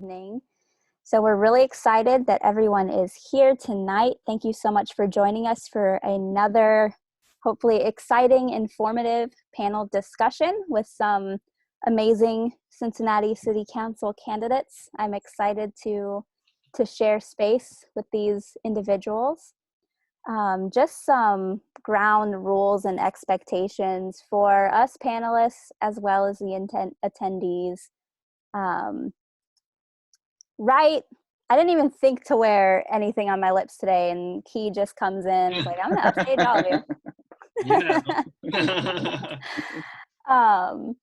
evening. So we're really excited that everyone is here tonight. Thank you so much for joining us for another hopefully exciting, informative panel discussion with some amazing Cincinnati City Council candidates. I'm excited to share space with these individuals. Just some ground rules and expectations for us panelists as well as the attendees. Right, I didn't even think to wear anything on my lips today, and Key just comes in, it's like, I'm gonna upstage all of you.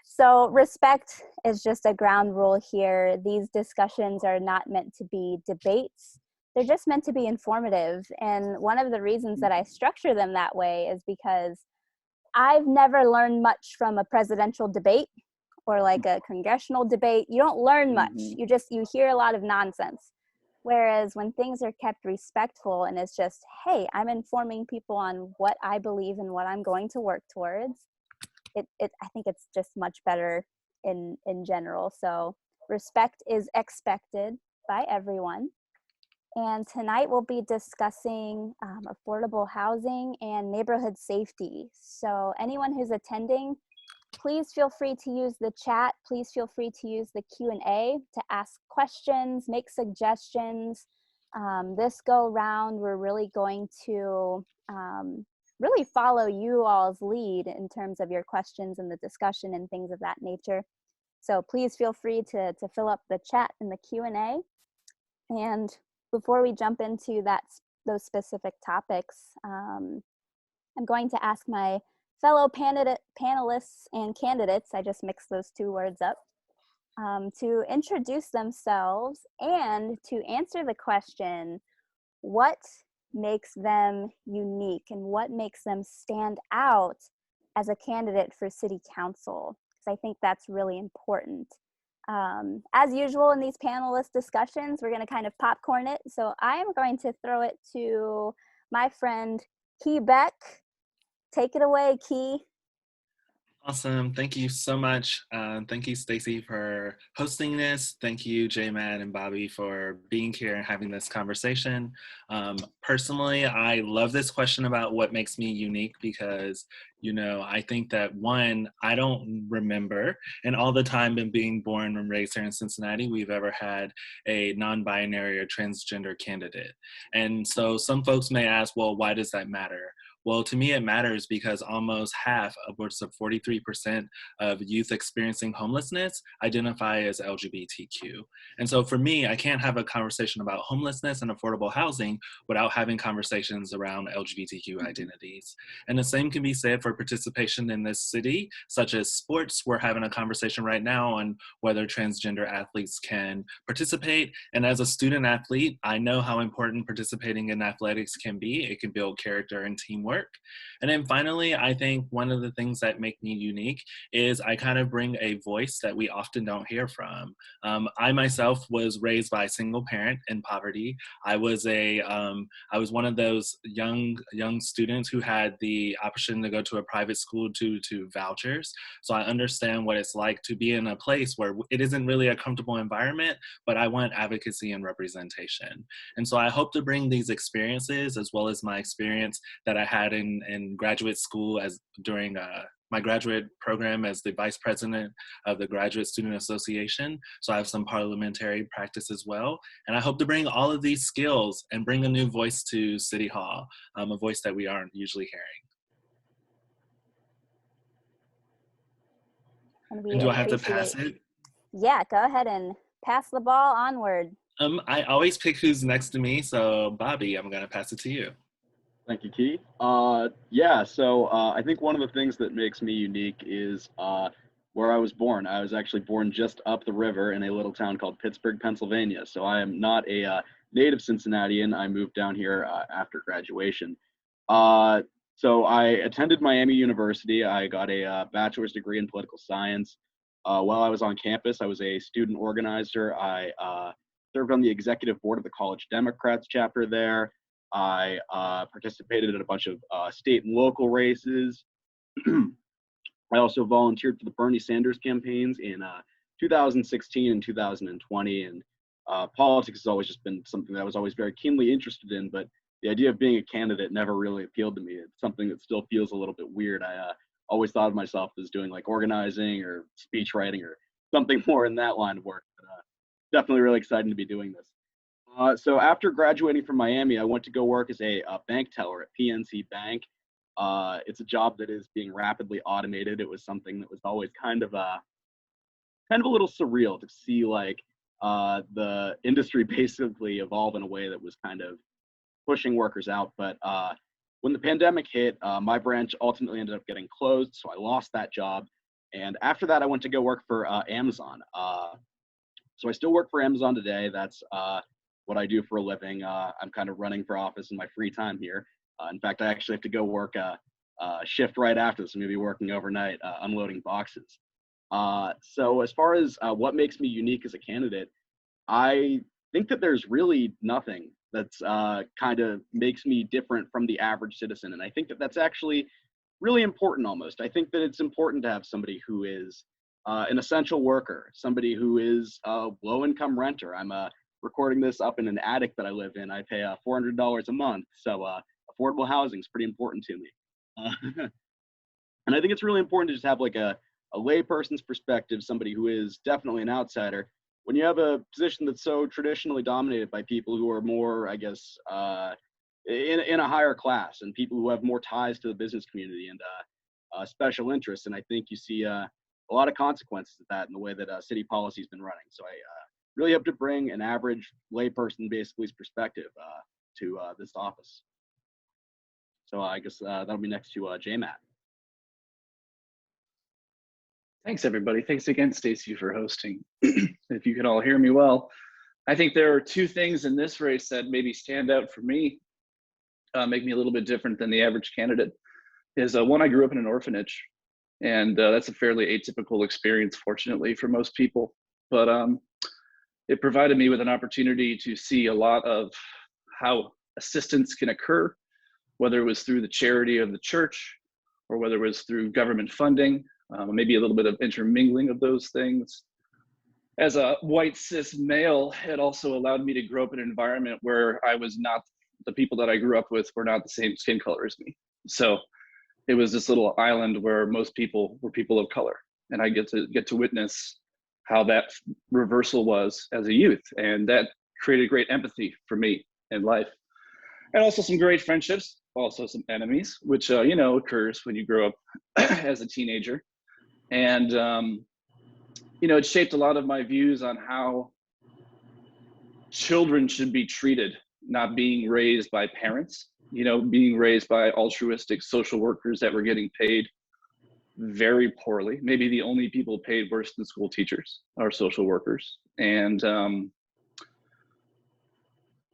So respect is just a ground rule here. These discussions are not meant to be debates. They're just meant to be informative. And one of the reasons that I structure them that way is because I've never learned much from a presidential debate or like a congressional debate. You don't learn much. You hear a lot of nonsense. Whereas when things are kept respectful and it's just, hey, I'm informing people on what I believe and what I'm going to work towards, I think it's just much better in general. So respect is expected by everyone. And tonight we'll be discussing affordable housing and neighborhood safety. So anyone who's attending, please feel free to use the chat. Please feel free to use the Q&A to ask questions, make suggestions. This go round, we're really going to really follow you all's lead in terms of your questions and the discussion and things of that nature. So please feel free to fill up the chat and the Q&A. And before we jump into those specific topics, I'm going to ask my fellow panelists and candidates, I just mixed those two words up, to introduce themselves and to answer the question, what makes them unique and what makes them stand out as a candidate for city council? Because I think that's really important. As usual in these panelist discussions, we're going to kind of popcorn it. So I am going to throw it to my friend Key Beck. Take it away, Key. Awesome. Thank you so much. Thank you, Stacey, for hosting this. Thank you, J-Man and Bobby, for being here and having this conversation. Personally, I love this question about what makes me unique because, I think that one, I don't remember, and all the time in being born and raised here in Cincinnati, we've ever had a non-binary or transgender candidate. And so some folks may ask, well, why does that matter? Well, to me, it matters because almost half, upwards of 43% of youth experiencing homelessness identify as LGBTQ. And so for me, I can't have a conversation about homelessness and affordable housing without having conversations around LGBTQ identities. And the same can be said for participation in this city, such as sports. We're having a conversation right now on whether transgender athletes can participate. And as a student athlete, I know how important participating in athletics can be. It can build character and teamwork. And then finally, I think one of the things that make me unique is I kind of bring a voice that we often don't hear from. I myself was raised by a single parent in poverty. I was one of those young students who had the option to go to a private school due to vouchers. So I understand what it's like to be in a place where it isn't really a comfortable environment, but I want advocacy and representation. And so I hope to bring these experiences as well as my experience that I had in graduate school during my graduate program as the vice president of the Graduate Student Association. So I have some parliamentary practice as well. And I hope to bring all of these skills and bring a new voice to City Hall, a voice that we aren't usually hearing. And do I have to pass it? Yeah, go ahead and pass the ball onward. I always pick who's next to me. So Bobby, I'm gonna pass it to you. Thank you, Keith. So I think one of the things that makes me unique is where I was born. I was actually born just up the river in a little town called Pittsburgh, Pennsylvania. So I am not a native Cincinnatian. I moved down here after graduation. So I attended Miami University. I got a bachelor's degree in political science. While I was on campus, I was a student organizer. I served on the executive board of the College Democrats chapter there. I participated in a bunch of state and local races. I also volunteered for the Bernie Sanders campaigns in 2016 and 2020, and politics has always just been something that I was always very keenly interested in, but the idea of being a candidate never really appealed to me. It's something that still feels a little bit weird. I always thought of myself as doing like organizing or speech writing or something more in that line of work, but definitely really excited to be doing this. So after graduating from Miami, I went to go work as a bank teller at PNC Bank. It's a job that is being rapidly automated. It was something that was always kind of a little surreal to see, like the industry basically evolve in a way that was kind of pushing workers out. But when the pandemic hit, my branch ultimately ended up getting closed, so I lost that job. And after that, I went to go work for Amazon. So I still work for Amazon today. That's what I do for a living. I'm kind of running for office in my free time here. In fact, I actually have to go work a shift right after this. I'm going to be working overnight, unloading boxes. So as far as what makes me unique as a candidate, I think that there's really nothing that's kind of makes me different from the average citizen. And I think that that's actually really important almost. I think that it's important to have somebody who is an essential worker, somebody who is a low-income renter. I'm recording this up in an attic that I live in. I pay $400 a month, so affordable housing is pretty important to me. And I think it's really important to just have like a layperson's perspective, somebody who is definitely an outsider. When you have a position that's so traditionally dominated by people who are more, I guess, in a higher class and people who have more ties to the business community and special interests, and I think you see a lot of consequences of that in the way that city policy has been running. So I really hope to bring an average layperson basically's perspective to this office. So I guess that'll be next to JMAT. Thanks, everybody. Thanks again, Stacey, for hosting. If you can all hear me well, I think there are two things in this race that maybe stand out for me, make me a little bit different than the average candidate. Is one, I grew up in an orphanage, and that's a fairly atypical experience, fortunately, for most people. But it provided me with an opportunity to see a lot of how assistance can occur, whether it was through the charity of the church or whether it was through government funding, maybe a little bit of intermingling of those things. As a white cis male, it also allowed me to grow up in an environment where I was not, the people that I grew up with were not the same skin color as me. So it was this little island where most people were people of color, and I get to witness how that reversal was as a youth, and that created great empathy for me in life, and also some great friendships, also some enemies, which occurs when you grow up as a teenager. And it shaped a lot of my views on how children should be treated, not being raised by parents, being raised by altruistic social workers that were getting paid very poorly. Maybe the only people paid worse than school teachers are social workers. And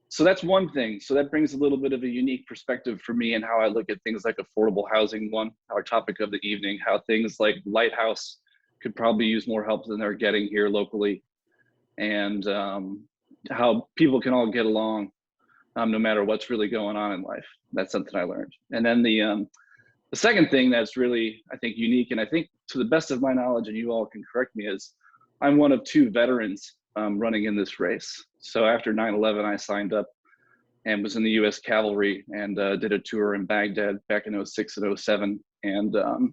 so that's one thing. So that brings a little bit of a unique perspective for me and how I look at things like affordable housing, one, our topic of the evening, how things like Lighthouse could probably use more help than they're getting here locally, and how people can all get along no matter what's really going on in life. That's something I learned. And then the second thing that's really, I think, unique, and I think to the best of my knowledge, and you all can correct me, is I'm one of two veterans running in this race. So after 9/11, I signed up and was in the U.S. Cavalry and did a tour in Baghdad back in 06 and 07. And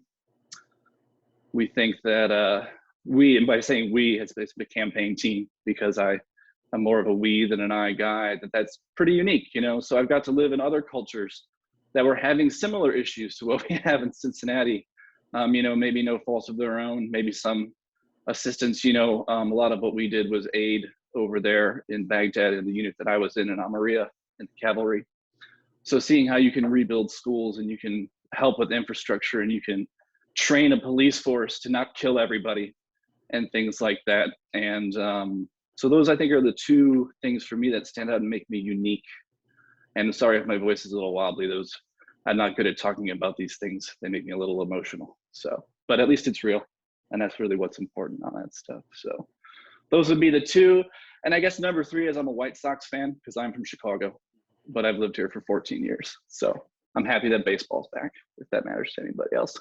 we think that and by saying we, it's the campaign team, because I'm more of a we than an I guy, that's pretty unique, So I've got to live in other cultures that were having similar issues to what we have in Cincinnati. Maybe no fault of their own, maybe some assistance. A lot of what we did was aid over there in Baghdad in the unit that I was in Amaria in the cavalry. So seeing how you can rebuild schools and you can help with infrastructure and you can train a police force to not kill everybody and things like that. And so those, I think, are the two things for me that stand out and make me unique. And sorry if my voice is a little wobbly. I'm not good at talking about these things. They make me a little emotional. So, but at least it's real. And that's really what's important on that stuff. So those would be the two. And I guess number three is I'm a White Sox fan because I'm from Chicago, but I've lived here for 14 years. So I'm happy that baseball's back, if that matters to anybody else.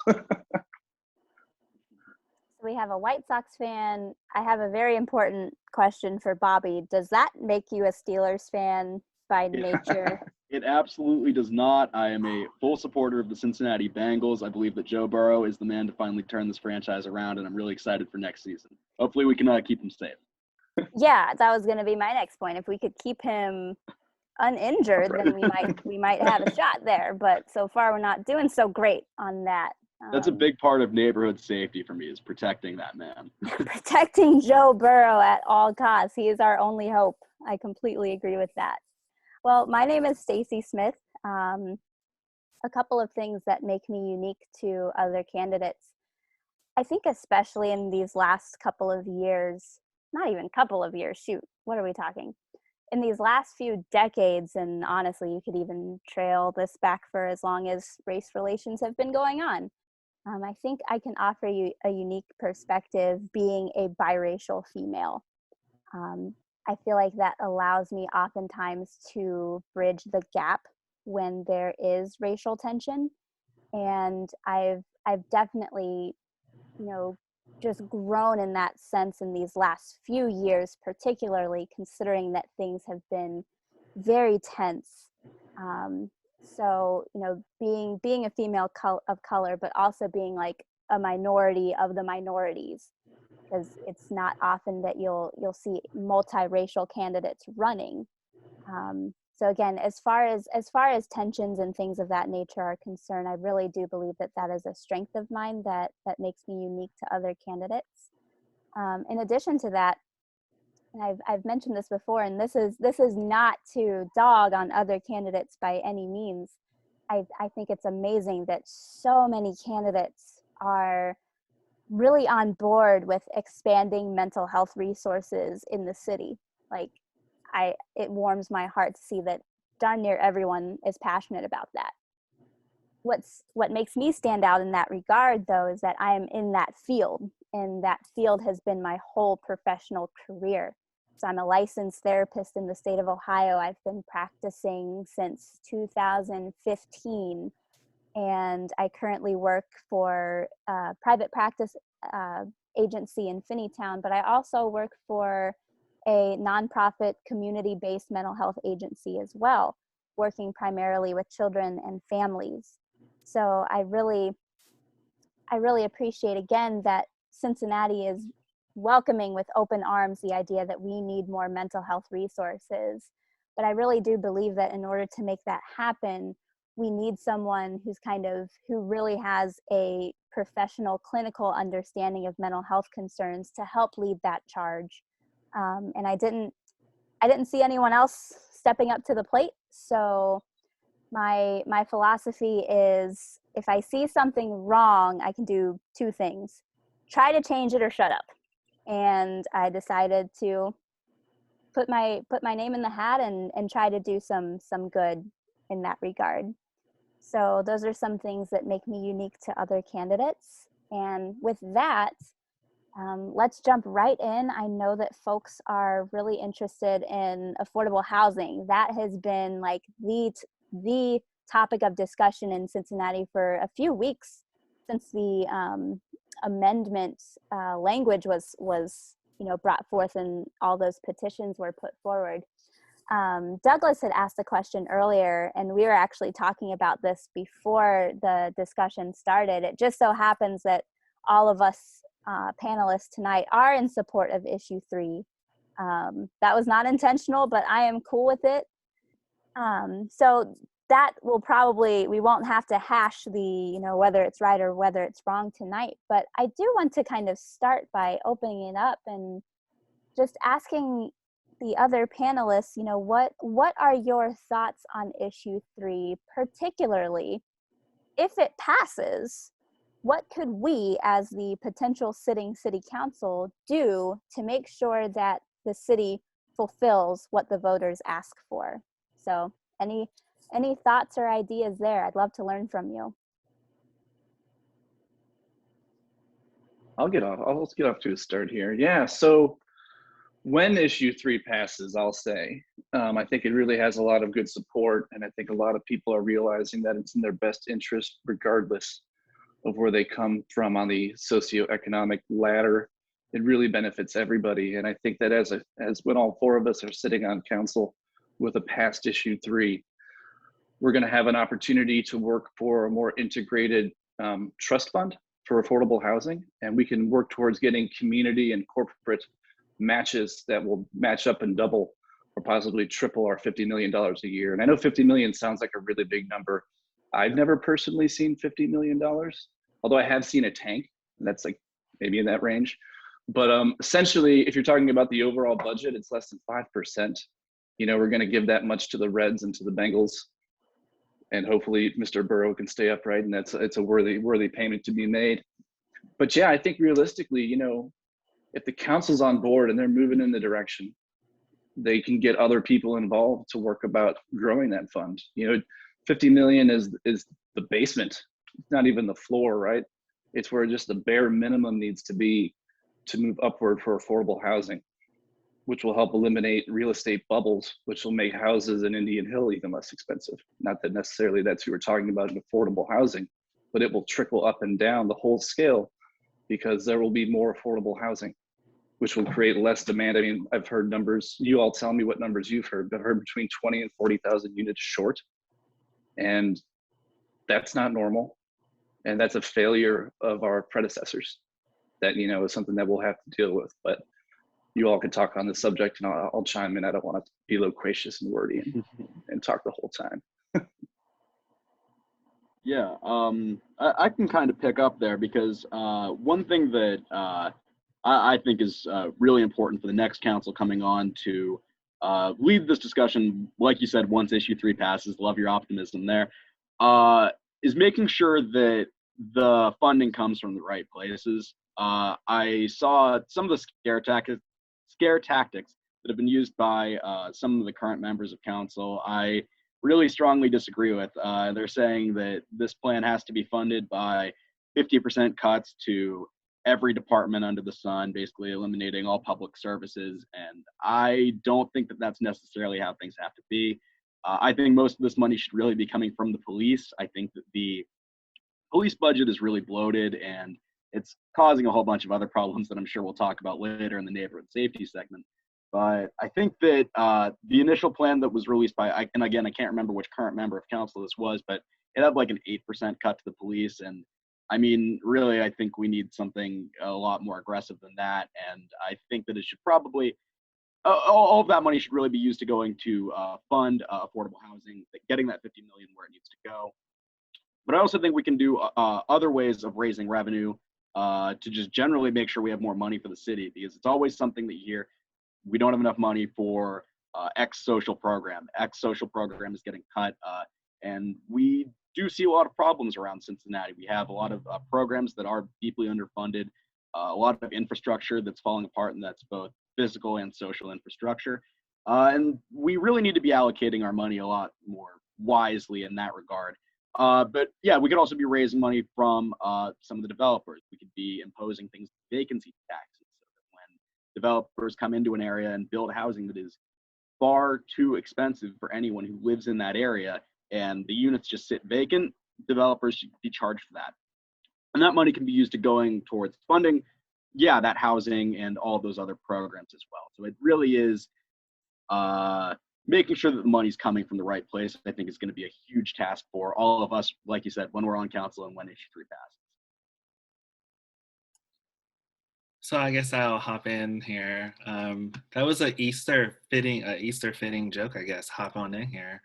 So We have a White Sox fan. I have a very important question for Bobby. Does that make you a Steelers fan by nature? It absolutely does not. I am a full supporter of the Cincinnati Bengals. I believe that Joe Burrow is the man to finally turn this franchise around, and I'm really excited for next season. Hopefully we can keep him safe. Yeah, that was going to be my next point. If we could keep him uninjured, then we might have a shot there. But so far, we're not doing so great on that. That's a big part of neighborhood safety for me, is protecting that man. Protecting Joe Burrow at all costs. He is our only hope. I completely agree with that. Well, my name is Stacey Smith. A couple of things that make me unique to other candidates. I think especially in these last couple of years, not even couple of years, shoot, what are we talking? In these last few decades, and honestly, you could even trail this back for as long as race relations have been going on. I think I can offer you a unique perspective being a biracial female. I feel like that allows me oftentimes to bridge the gap when there is racial tension. And I've definitely, just grown in that sense in these last few years, particularly considering that things have been very tense. So, being a female of color, but also being like a minority of the minorities, because it's not often that you'll see multiracial candidates running. So again, as far as tensions and things of that nature are concerned, I really do believe that is a strength of mine that makes me unique to other candidates. In addition to that, and I've mentioned this before, and this is not to dog on other candidates by any means. I think it's amazing that so many candidates are really on board with expanding mental health resources in the city. Like, it warms my heart to see that darn near everyone is passionate about that. What makes me stand out in that regard, though, is that I am in that field, and that field has been my whole professional career. So I'm a licensed therapist in the state of Ohio. I've been practicing since 2015, and I currently work for a private practice agency in Finneytown, but I also work for a nonprofit community-based mental health agency as well, working primarily with children and families. So I really appreciate, again, that Cincinnati is welcoming with open arms the idea that we need more mental health resources. But I really do believe that in order to make that happen, we need someone who really has a professional clinical understanding of mental health concerns to help lead that charge. And I didn't see anyone else stepping up to the plate. So my philosophy is, if I see something wrong, I can do two things: try to change it or shut up. And I decided to put my name in the hat and try to do some good in that regard. So those are some things that make me unique to other candidates. And with that, let's jump right in. I know that folks are really interested in affordable housing. That has been like the topic of discussion in Cincinnati for a few weeks since the amendment language was brought forth and all those petitions were put forward. Douglas had asked a question earlier, and we were actually talking about this before the discussion started. It just so happens that all of us panelists tonight are in support of issue 3. That was not intentional, but I am cool with it. So that we won't have to hash the, whether it's right or whether it's wrong tonight. But I do want to kind of start by opening it up and just asking the other panelists, what are your thoughts on issue 3, particularly if it passes? What could we, as the potential sitting city council, do to make sure that the city fulfills what the voters ask for? So any thoughts or ideas there? I'd love to learn from you. I'll get off to a start here. Yeah, so when issue 3 passes, I'll say, I think it really has a lot of good support, and I think a lot of people are realizing that it's in their best interest regardless of where they come from on the socioeconomic ladder. It really benefits everybody. And I think that as when all four of us are sitting on council with a past issue 3, we're going to have an opportunity to work for a more integrated trust fund for affordable housing. And we can work towards getting community and corporate matches that will match up and double or possibly triple our $50 million a year. And I know 50 million sounds like a really big number. I've never personally seen $50 million, although I have seen a tank, and that's like maybe in that range. But essentially, if you're talking about the overall budget, it's less than 5%. You know, we're going to give that much to the Reds and to the Bengals, and hopefully Mr. Burrow can stay upright, and it's a worthy payment to be made. But yeah, I think realistically, you know, if the council's on board and they're moving in the direction, they can get other people involved to work about growing that fund. You know, 50 million is the basement. It's not even the floor, right? It's where just the bare minimum needs to be to move upward for affordable housing, which will help eliminate real estate bubbles, which will make houses in Indian Hill even less expensive. Not that necessarily that's who we're talking about in affordable housing, but it will trickle up and down the whole scale because there will be more affordable housing, which will create less demand. I mean, I've heard numbers, you all tell me what numbers you've heard. I've heard between 20 and 40,000 units short. And that's not normal. And that's a failure of our predecessors that, you know, is something that we'll have to deal with. But you all can talk on the subject and I'll chime in. I don't want to be loquacious and wordy and talk the whole time. Yeah, I can kind of pick up there because one thing that I think is really important for the next council coming on to lead this discussion, like you said, once issue 3 passes, love your optimism there, is making sure that the funding comes from the right places. I saw some of the scare tactics that have been used by some of the current members of council. I really strongly disagree with. They're saying that this plan has to be funded by 50% cuts to every department under the sun, basically eliminating all public services. And I don't think that that's necessarily how things have to be. I think most of this money should really be coming from the police. I think that the police budget is really bloated and it's causing a whole bunch of other problems that I'm sure we'll talk about later in the neighborhood safety segment. But I think that the initial plan that was released by, and again, I can't remember which current member of council this was, but it had like an 8% cut to the police. And I mean, really, I think we need something a lot more aggressive than that. And I think that it should probably, all of that money should really be used to going to fund affordable housing, getting that 50 million where it needs to go. But I also think we can do other ways of raising revenue to just generally make sure we have more money for the city, because it's always something that you hear, we don't have enough money for X social program. X social program is getting cut. And we do see a lot of problems around Cincinnati. We have a lot of programs that are deeply underfunded, a lot of infrastructure that's falling apart, and that's both physical and social infrastructure. And we really need to be allocating our money a lot more wisely in that regard. But yeah, we could also be raising money from some of the developers. We could be imposing things like vacancy taxes, so that when developers come into an area and build housing that is far too expensive for anyone who lives in that area, and the units just sit vacant, developers should be charged for that. And that money can be used to going towards funding, yeah, that housing and all of those other programs as well. So it really is making sure that the money's coming from the right place. I think is going to be a huge task for all of us, like you said, when we're on council and when issue 3 passes. So I guess I'll hop in here. That was an Easter fitting joke, I guess. Hop on in here.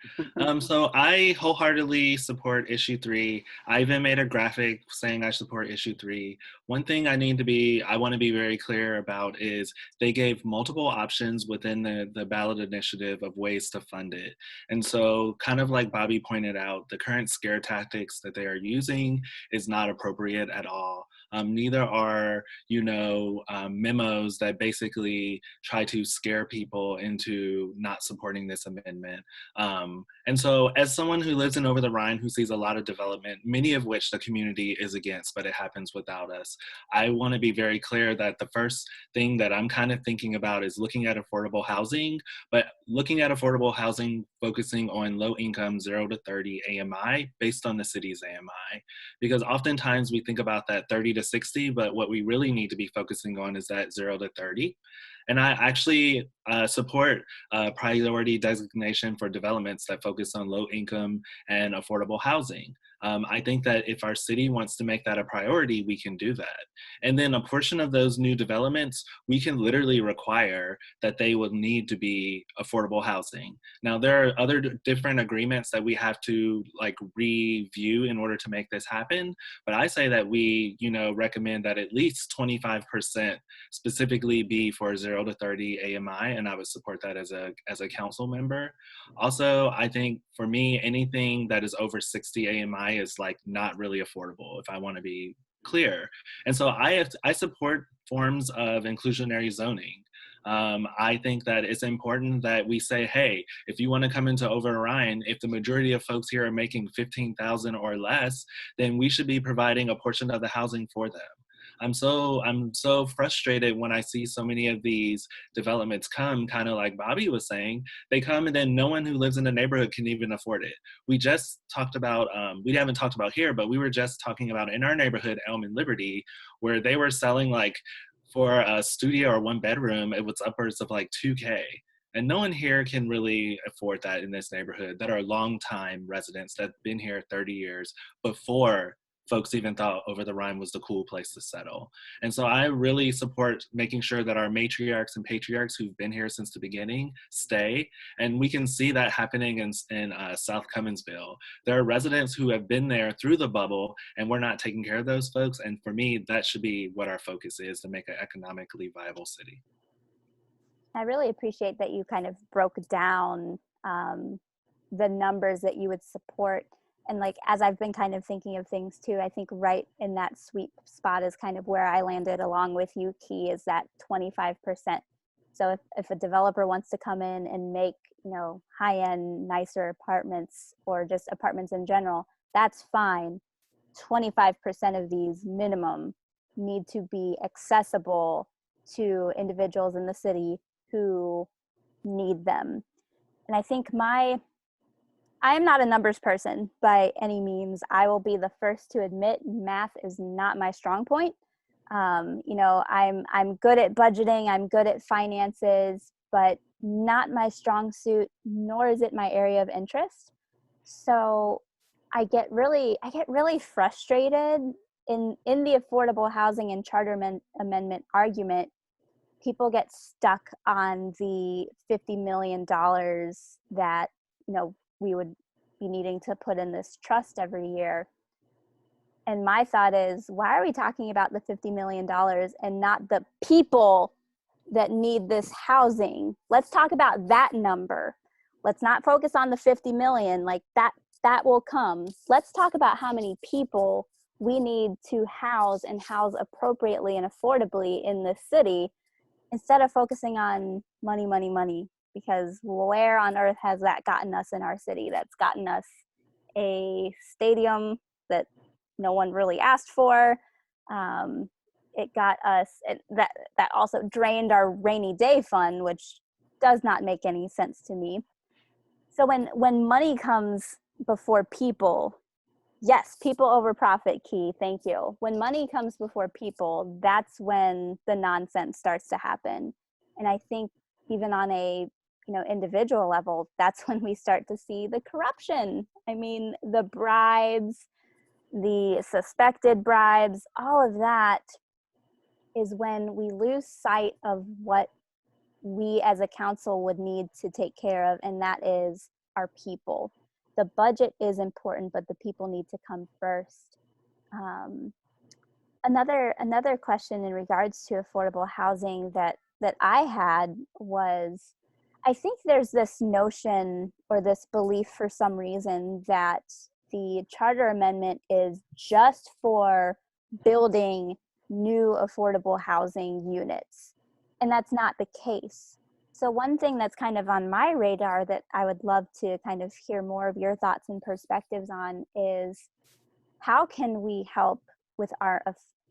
So I wholeheartedly support issue 3. I even made a graphic saying I support issue 3. One thing I want to be very clear about is they gave multiple options within the ballot initiative of ways to fund it. And so kind of like Bobby pointed out, the current scare tactics that they are using is not appropriate at all. Neither are, memos that basically try to scare people into not supporting this amendment. And so as someone who lives in Over the Rhine, who sees a lot of development, many of which the community is against, but it happens without us, I want to be very clear that the first thing that I'm kind of thinking about is looking at affordable housing, but looking at affordable housing, focusing on low income 0 to 30 AMI based on the city's AMI. Because oftentimes we think about that 30 to 60, but what we really need to be focusing on is that 0 to 30. And I actually support priority designation for developments that focus on low income and affordable housing. I think that if our city wants to make that a priority, we can do that. And then a portion of those new developments, we can literally require that they will need to be affordable housing. Now, there are other different agreements that we have to like review in order to make this happen. But I say that we, recommend that at least 25% specifically be for 0 to 30 AMI, and I would support that as a council member. Also, I think for me, anything that is over 60 AMI is like not really affordable, if I want to be clear. And so I support forms of inclusionary zoning. I think that it's important that we say, hey, if you want to come into Over Orion, if the majority of folks here are making $15,000 or less, then we should be providing a portion of the housing for them. I'm so frustrated when I see so many of these developments come, kind of like Bobby was saying, they come and then no one who lives in the neighborhood can even afford it. We just talked about, we haven't talked about here, but we were just talking about in our neighborhood, Elm and Liberty, where they were selling like for a studio or one bedroom, it was upwards of like $2K. And no one here can really afford that in this neighborhood that are longtime residents that have been here 30 years before folks even thought Over the Rhine was the cool place to settle. And so I really support making sure that our matriarchs and patriarchs who've been here since the beginning stay. And we can see that happening in South Cumminsville. There are residents who have been there through the bubble and we're not taking care of those folks. And for me, that should be what our focus is, to make an economically viable city. I really appreciate that you kind of broke down the numbers that you would support. And like, as I've been kind of thinking of things too, I think right in that sweet spot is kind of where I landed along with you, Key, is that 25%. So if a developer wants to come in and make, high-end, nicer apartments or just apartments in general, that's fine. 25% of these minimum need to be accessible to individuals in the city who need them. And I think I am not a numbers person by any means. I will be the first to admit math is not my strong point. I'm good at budgeting, I'm good at finances, but not my strong suit, nor is it my area of interest. So I get really frustrated in the affordable housing and charter amendment argument. People get stuck on the $50 million that, we would be needing to put in this trust every year. And my thought is, why are we talking about the $50 million and not the people that need this housing? Let's talk about that number. Let's not focus on the 50 million, like that will come. Let's talk about how many people we need to house and house appropriately and affordably in this city, instead of focusing on money, money, money. Because where on earth has that gotten us in our city? That's gotten us a stadium that no one really asked for. It got us, that also drained our rainy day fund, which does not make any sense to me. So when money comes before people, yes, people over profit, Key, thank you. When money comes before people, that's when the nonsense starts to happen. And I think even on a individual level, that's when we start to see the corruption. I mean, the bribes, the suspected bribes, all of that is when we lose sight of what we as a council would need to take care of, and that is our people. The budget is important, but the people need to come first. Another question in regards to affordable housing that I had was, I think there's this notion or this belief for some reason that the charter amendment is just for building new affordable housing units. And that's not the case. So one thing that's kind of on my radar that I would love to kind of hear more of your thoughts and perspectives on is, how can we help with our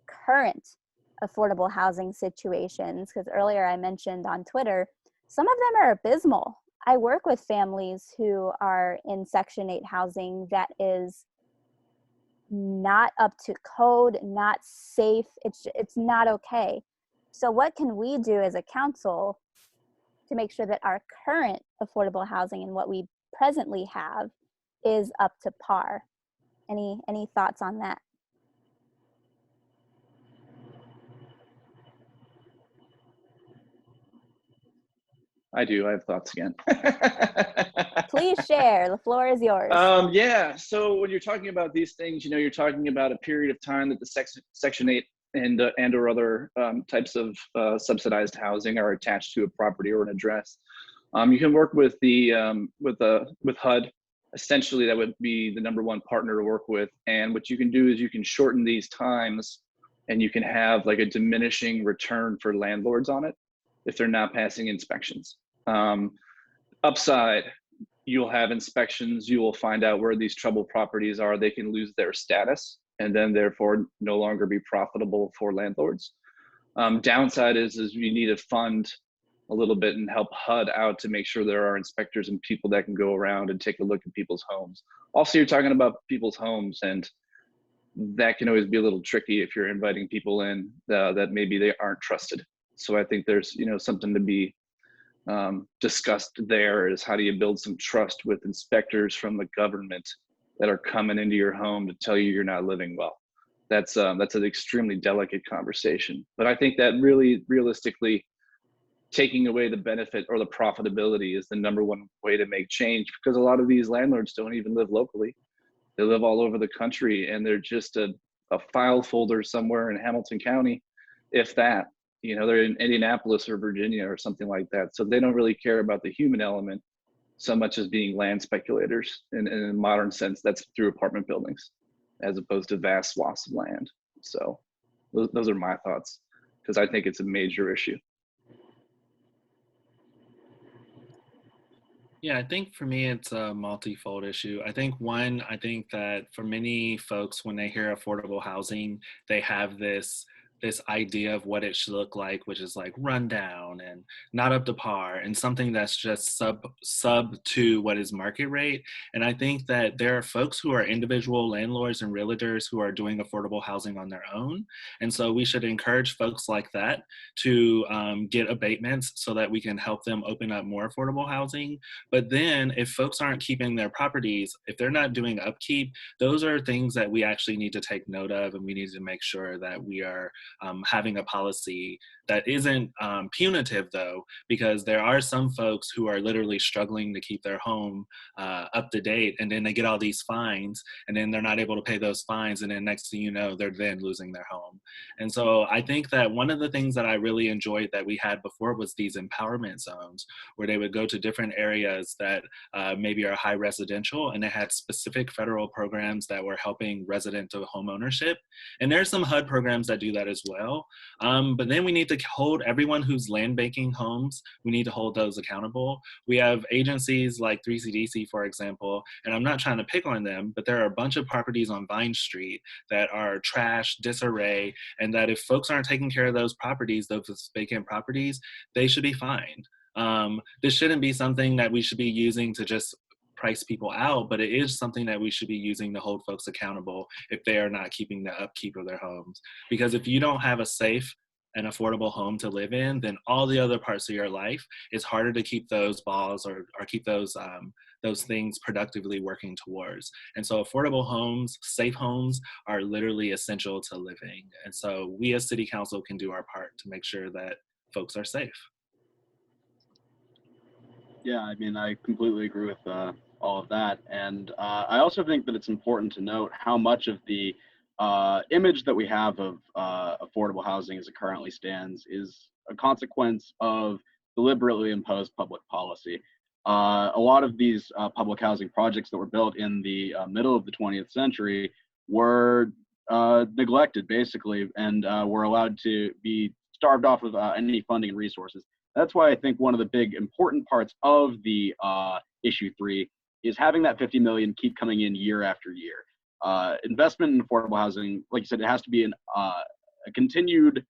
current affordable housing situations? Because earlier I mentioned on Twitter, some of them are abysmal. I work with families who are in Section 8 housing that is not up to code, not safe. It's not okay. So what can we do as a council to make sure that our current affordable housing and what we presently have is up to par? Any thoughts on that? I do. I have thoughts again. Please share. The floor is yours. Yeah. So when you're talking about these things, you're talking about a period of time that the Section 8 and or other types of subsidized housing are attached to a property or an address. You can work with with HUD. Essentially, that would be the number one partner to work with. And what you can do is you can shorten these times, and you can have like a diminishing return for landlords on it if they're not passing inspections. Upside, you'll have inspections, you will find out where these trouble properties are, they can lose their status and then therefore no longer be profitable for landlords. Downside is you need to fund a little bit and help HUD out to make sure there are inspectors and people that can go around and take a look at people's homes. Also, you're talking about people's homes, and that can always be a little tricky if you're inviting people in that maybe they aren't trusted. So I think there's something to be discussed there, is how do you build some trust with inspectors from the government that are coming into your home to tell you you're not living well. That's an extremely delicate conversation. But I think that really realistically, taking away the benefit or the profitability is the number one way to make change, because a lot of these landlords don't even live locally. They live all over the country, and they're just a file folder somewhere in Hamilton County, if that. They're in Indianapolis or Virginia or something like that. So they don't really care about the human element so much as being land speculators. In a modern sense, that's through apartment buildings as opposed to vast swaths of land. So those are my thoughts, because I think it's a major issue. Yeah, I think for me, it's a multifold issue. I think that for many folks, when they hear affordable housing, they have this idea of what it should look like, which is like rundown and not up to par, and something that's just sub to what is market rate. And I think that there are folks who are individual landlords and realtors who are doing affordable housing on their own. And so we should encourage folks like that to get abatements so that we can help them open up more affordable housing. But then if folks aren't keeping their properties, if they're not doing upkeep, those are things that we actually need to take note of, and we need to make sure that we are having a policy that isn't punitive, though, because there are some folks who are literally struggling to keep their home up to date, and then they get all these fines, and then they're not able to pay those fines, and then next thing you know, they're then losing their home. And so I think that one of the things that I really enjoyed that we had before was these empowerment zones, where they would go to different areas that maybe are high residential, and they had specific federal programs that were helping residential home ownership. And there's some HUD programs that do that as well. But then we need to hold everyone who's land banking homes, we need to hold those accountable. We have agencies like 3CDC, for example, and I'm not trying to pick on them, but there are a bunch of properties on Vine Street that are trash, disarray, and that if folks aren't taking care of those properties, those vacant properties, they should be fined. This shouldn't be something that we should be using to just price people out, but it is something that we should be using to hold folks accountable if they are not keeping the upkeep of their homes. Because if you don't have a safe and affordable home to live in, then all the other parts of your life, it's harder to keep those balls or keep those things productively working towards. And so affordable homes, safe homes, are literally essential to living. And so we as City Council can do our part to make sure that folks are safe. Yeah, I mean, I completely agree with all of that. And I also think that it's important to note how much of the image that we have of affordable housing as it currently stands is a consequence of deliberately imposed public policy. A lot of these public housing projects that were built in the middle of the 20th century were neglected, basically, and were allowed to be starved off of any funding and resources. That's why I think one of the big important parts of the issue 3 is having that 50 million keep coming in year after year. Investment in affordable housing, like you said, it has to be a continued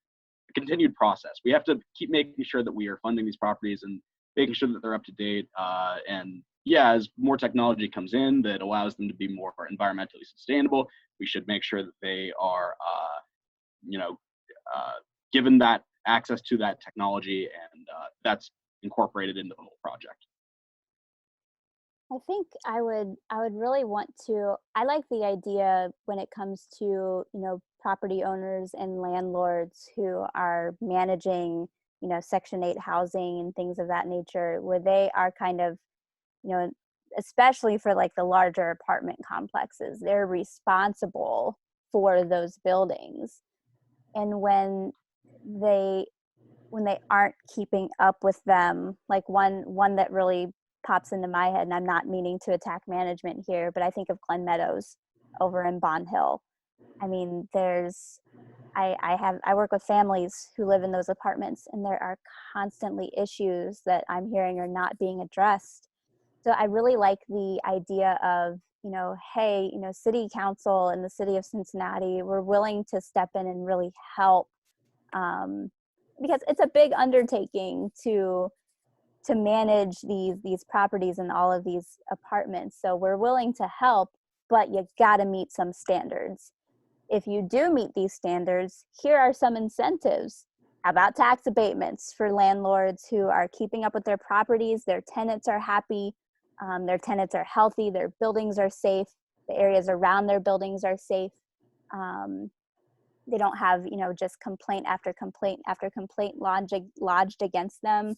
process. We have to keep making sure that we are funding these properties and making sure that they're up to date. And yeah, as more technology comes in that allows them to be more environmentally sustainable, we should make sure that they are, you know, given that access to that technology, and that's incorporated into the whole project. I think I would really want to, I like the idea when it comes to, property owners and landlords who are managing, Section 8 housing and things of that nature, where they are kind of, you know, especially for like the larger apartment complexes, they're responsible for those buildings. And they when they aren't keeping up with them, like one that really pops into my head, and I'm not meaning to attack management here, but I think of Glen Meadows over in Bond Hill. I mean, I work with families who live in those apartments, and there are constantly issues that I'm hearing are not being addressed. So I really like the idea of, hey, city council and the city of Cincinnati, we're willing to step in and really help, because it's a big undertaking to manage these properties and all of these apartments. So we're willing to help, but you got to meet some standards. If you do meet these standards, here are some incentives. How about tax abatements for landlords who are keeping up with their properties? Their tenants are happy, their tenants are healthy, their buildings are safe, the areas around their buildings are safe. They don't have, just complaint after complaint after complaint lodged against them.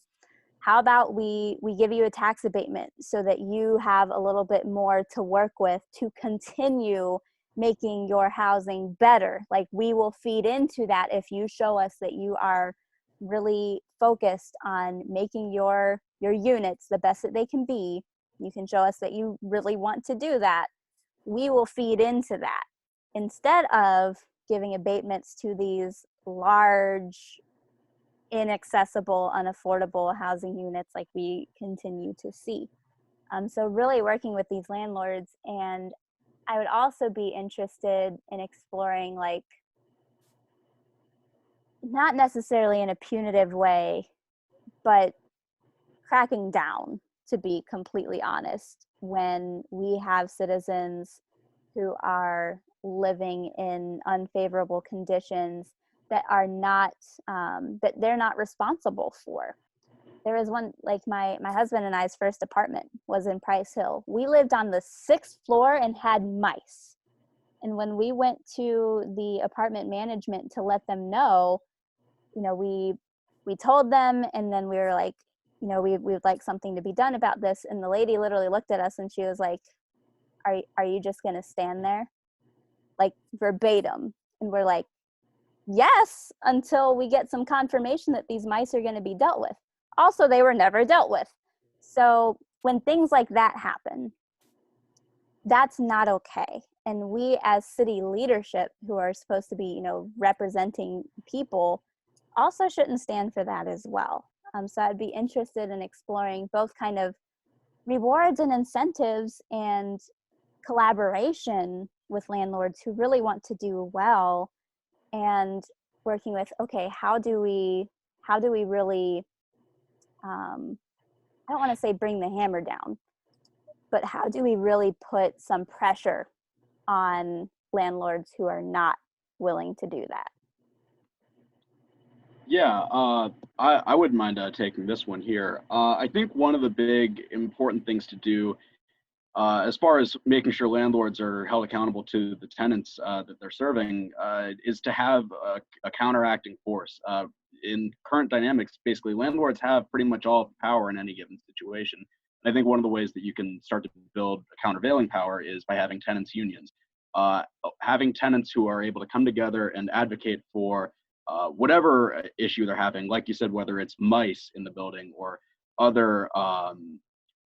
How about we give you a tax abatement so that you have a little bit more to work with to continue making your housing better? Like, we will feed into that if you show us that you are really focused on making your units the best that they can be. You can show us that you really want to do that. We will feed into that instead of giving abatements to these large, inaccessible, unaffordable housing units like we continue to see. So really working with these landlords. And I would also be interested in exploring, like, not necessarily in a punitive way, but cracking down, to be completely honest, when we have citizens who are living in unfavorable conditions that are not, that they're not responsible for. There was one, like my husband and I's first apartment was in Price Hill. We lived on the 6th floor and had mice. And when we went to the apartment management to let them know, we told them, and then we were like, we would like something to be done about this. And the lady literally looked at us and she was like, are you just going to stand there? Like, verbatim. And we're like, yes, until we get some confirmation that these mice are going to be dealt with. Also, they were never dealt with. So when things like that happen, that's not okay. And we as city leadership, who are supposed to be, representing people, also shouldn't stand for that as well. So I'd be interested in exploring both kind of rewards and incentives and collaboration with landlords who really want to do well, and working with, okay, how do we really, I don't want to say bring the hammer down, but how do we really put some pressure on landlords who are not willing to do that? Yeah, I wouldn't mind taking this one here. I think one of the big important things to do, as far as making sure landlords are held accountable to the tenants that they're serving, is to have a counteracting force. In current dynamics, basically, landlords have pretty much all power in any given situation. And I think one of the ways that you can start to build a countervailing power is by having tenants unions. Having tenants who are able to come together and advocate for whatever issue they're having, like you said, whether it's mice in the building or other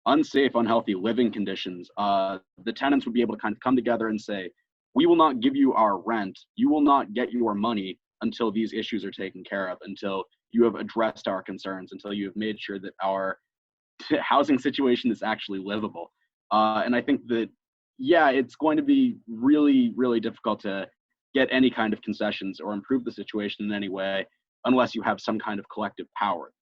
unsafe, unhealthy living conditions, the tenants would be able to kind of come together and say, we will not give you our rent, you will not get your money until these issues are taken care of, until you have addressed our concerns, until you have made sure that our housing situation is actually livable. And I think that, yeah, it's going to be really, really difficult to get any kind of concessions or improve the situation in any way unless you have some kind of collective power.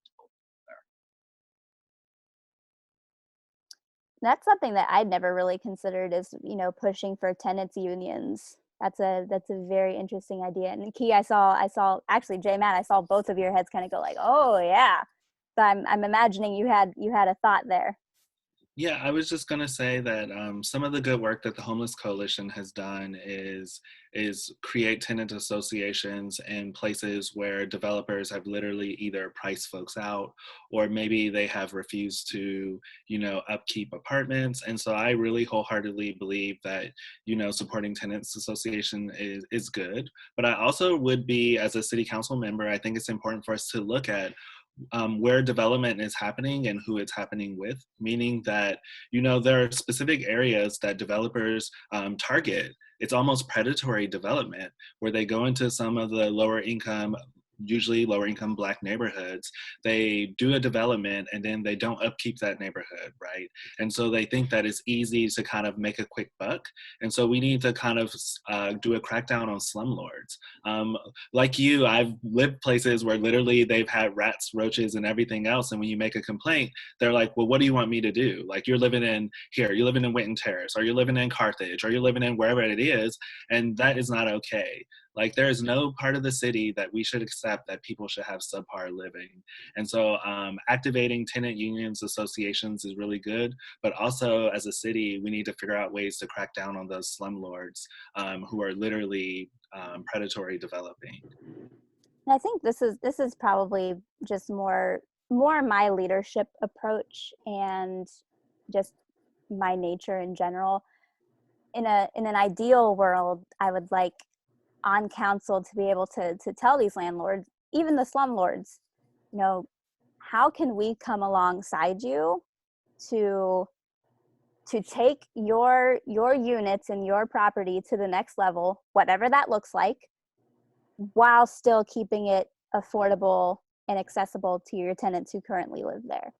That's something that I'd never really considered, is, you know, pushing for tenants unions. That's a very interesting idea. And Key, I saw actually, J Matt, I saw both of your heads kind of go like, oh yeah. So I'm imagining you had a thought there. Yeah, I was just gonna say that some of the good work that the Homeless Coalition has done is create tenant associations in places where developers have literally either priced folks out, or maybe they have refused to, you know, upkeep apartments. And so I really wholeheartedly believe that, you know, supporting tenants association is good. But I also would be, as a city council member, I think it's important for us to look at where development is happening and who it's happening with, meaning that, you know, there are specific areas that developers target. It's almost predatory development, where they go into some of the usually lower income Black neighborhoods. They do a development and then they don't upkeep that neighborhood, right? And so they think that it's easy to kind of make a quick buck. And so we need to kind of do a crackdown on slumlords. Like you, I've lived places where literally they've had rats, roaches, and everything else. And when you make a complaint, they're like, well, what do you want me to do? Like, you're living in Winton Terrace, or you're living in Carthage, or you're living in wherever it is. And that is not okay. Like, there is no part of the city that we should accept that people should have subpar living. And so activating tenant unions, associations is really good, but also as a city, we need to figure out ways to crack down on those slumlords who are literally predatory developing. And I think this is probably just more my leadership approach and just my nature in general. In an ideal world, I would like on council to be able to tell these landlords, even the slumlords, you know, how can we come alongside you to take your units and your property to the next level, whatever that looks like, while still keeping it affordable and accessible to your tenants who currently live there.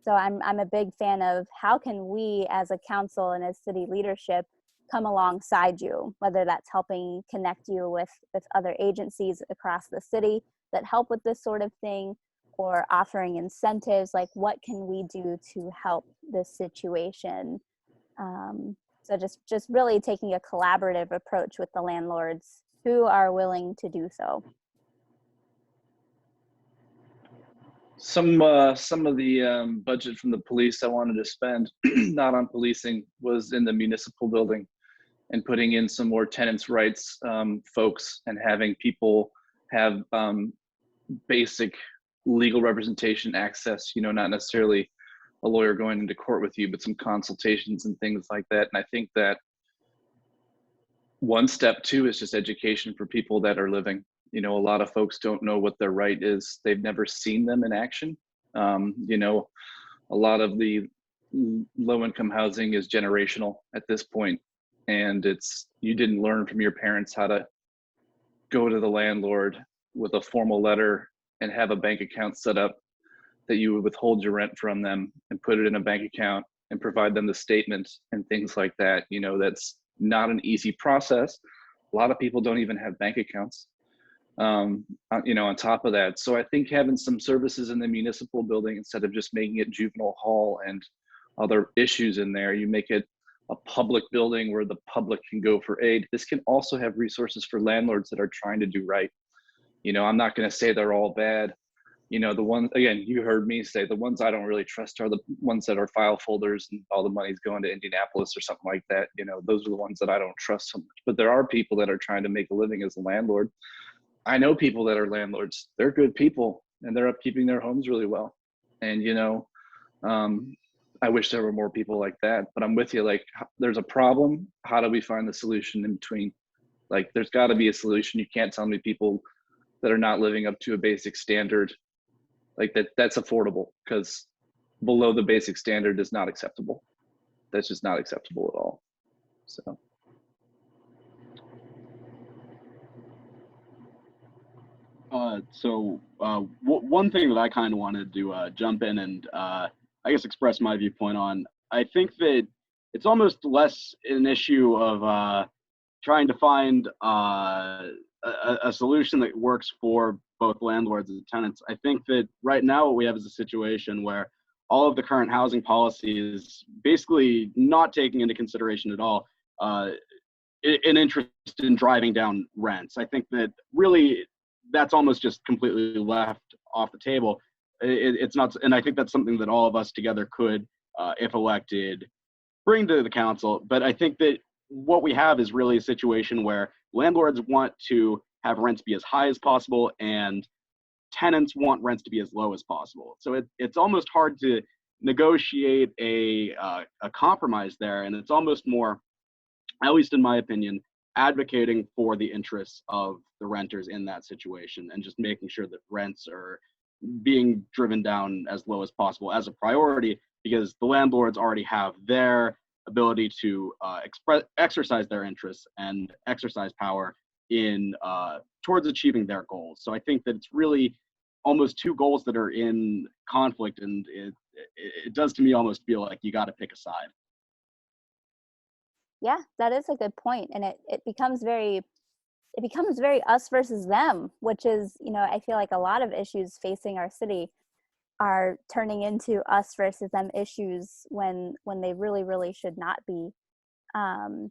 So I'm a big fan of how can we as a council and as city leadership come alongside you, whether that's helping connect you with other agencies across the city that help with this sort of thing, or offering incentives, like what can we do to help this situation. So just really taking a collaborative approach with the landlords who are willing to do so. Some of the budget from the police I wanted to spend, not on policing, was in the municipal building, and putting in some more tenants' rights folks, and having people have basic legal representation access, you know, not necessarily a lawyer going into court with you, but some consultations and things like that. And I think that one step too is just education for people that are living. You know, a lot of folks don't know what their right is. They've never seen them in action. You know, a lot of the low-income housing is generational at this point, and you didn't learn from your parents how to go to the landlord with a formal letter and have a bank account set up that you would withhold your rent from them and put it in a bank account and provide them the statement and things like that. You know, that's not an easy process. A lot of people don't even have bank accounts, you know, on top of that. So I think having some services in the municipal building, instead of just making it juvenile hall and other issues in there, you make it a public building where the public can go for aid. This can also have resources for landlords that are trying to do right. You know, I'm not going to say they're all bad. You know, the ones, again, you heard me say, the ones I don't really trust are the ones that are file folders and all the money's going to Indianapolis or something like that. You know, those are the ones that I don't trust so much. But there are people that are trying to make a living as a landlord. I know people that are landlords. They're good people, and they're upkeeping their homes really well. And, you know, I wish there were more people like that, but I'm with you. Like, there's a problem. How do we find the solution in between? Like, there's got to be a solution. You can't tell me people that are not living up to a basic standard, like that's affordable, because below the basic standard is not acceptable. That's just not acceptable at all. So. One thing that I kind of wanted to jump in and I guess express my viewpoint on, I think that it's almost less an issue of trying to find a solution that works for both landlords and tenants. I think that right now what we have is a situation where all of the current housing policies basically not taking into consideration at all an interest in driving down rents. I think that really that's almost just completely left off the table. It's not, and I think that's something that all of us together could, if elected, bring to the council. But I think that what we have is really a situation where landlords want to have rents be as high as possible and tenants want rents to be as low as possible. So it's almost hard to negotiate a compromise there, and it's almost more, at least in my opinion, advocating for the interests of the renters in that situation and just making sure that rents are being driven down as low as possible as a priority, because the landlords already have their ability to exercise their interests and exercise power in towards achieving their goals. So I think that it's really almost two goals that are in conflict, and it does to me almost feel like you got to pick a side. Yeah, that is a good point. And it becomes very us versus them, which is, I feel like a lot of issues facing our city are turning into us versus them issues when they really, really should not be. And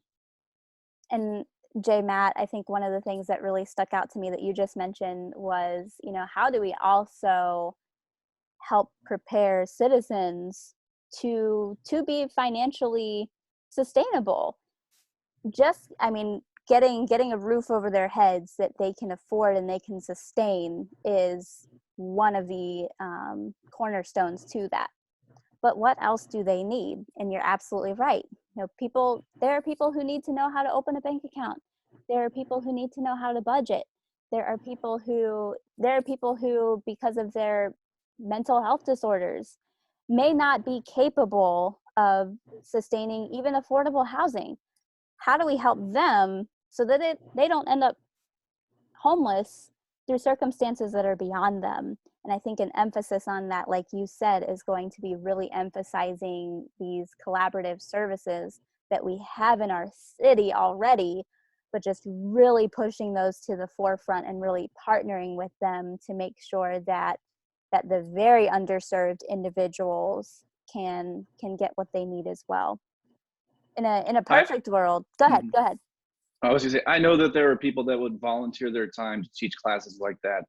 Jay, Matt, I think one of the things that really stuck out to me that you just mentioned was, how do we also help prepare citizens to be financially sustainable? Just, getting a roof over their heads that they can afford and they can sustain is one of the cornerstones to that. But what else do they need? And you're absolutely right. There are people who need to know how to open a bank account. There are people who need to know how to budget. There are people who, because of their mental health disorders, may not be capable of sustaining even affordable housing. How do we help them so that they don't end up homeless through circumstances that are beyond them? And I think an emphasis on that, like you said, is going to be really emphasizing these collaborative services that we have in our city already, but just really pushing those to the forefront and really partnering with them to make sure that the very underserved individuals can get what they need as well. In a perfect world. Go ahead. I was gonna say, I know that there are people that would volunteer their time to teach classes like that.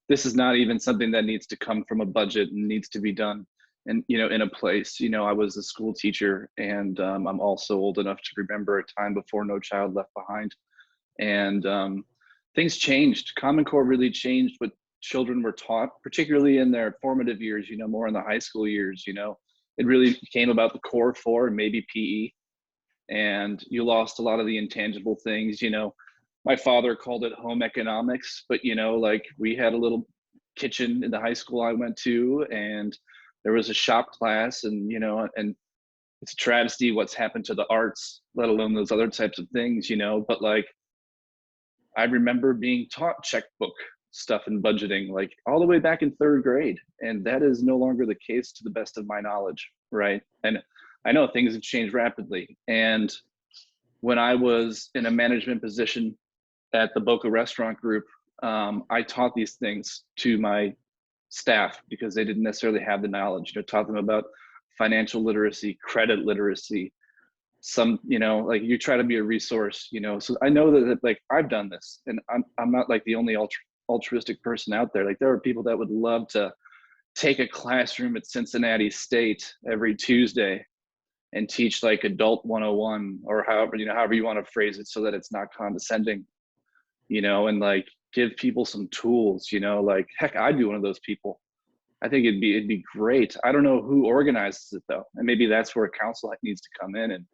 This is not even something that needs to come from a budget and needs to be done in a place. I was a school teacher, and I'm also old enough to remember a time before No Child Left Behind. And things changed. Common Core really changed what children were taught, particularly in their formative years, more in the high school years. It really became about the core four and maybe PE. And you lost a lot of the intangible things. My father called it home economics, but like we had a little kitchen in the high school I went to, and there was a shop class, and and it's a travesty what's happened to the arts, let alone those other types of things, but like I remember being taught checkbook stuff and budgeting like all the way back in 3rd grade, and that is no longer the case to the best of my knowledge, right? And I know things have changed rapidly. And when I was in a management position at the Boca Restaurant Group, I taught these things to my staff because they didn't necessarily have the knowledge. Taught them about financial literacy, credit literacy, some, like you try to be a resource, so I know that like I've done this, and I'm not like the only altruistic person out there. Like there are people that would love to take a classroom at Cincinnati State every Tuesday and teach like adult 101 or however you want to phrase it so that it's not condescending, and like give people some tools, like heck, I'd be one of those people. I think it'd be great. I don't know who organizes it though. And maybe that's where council needs to come in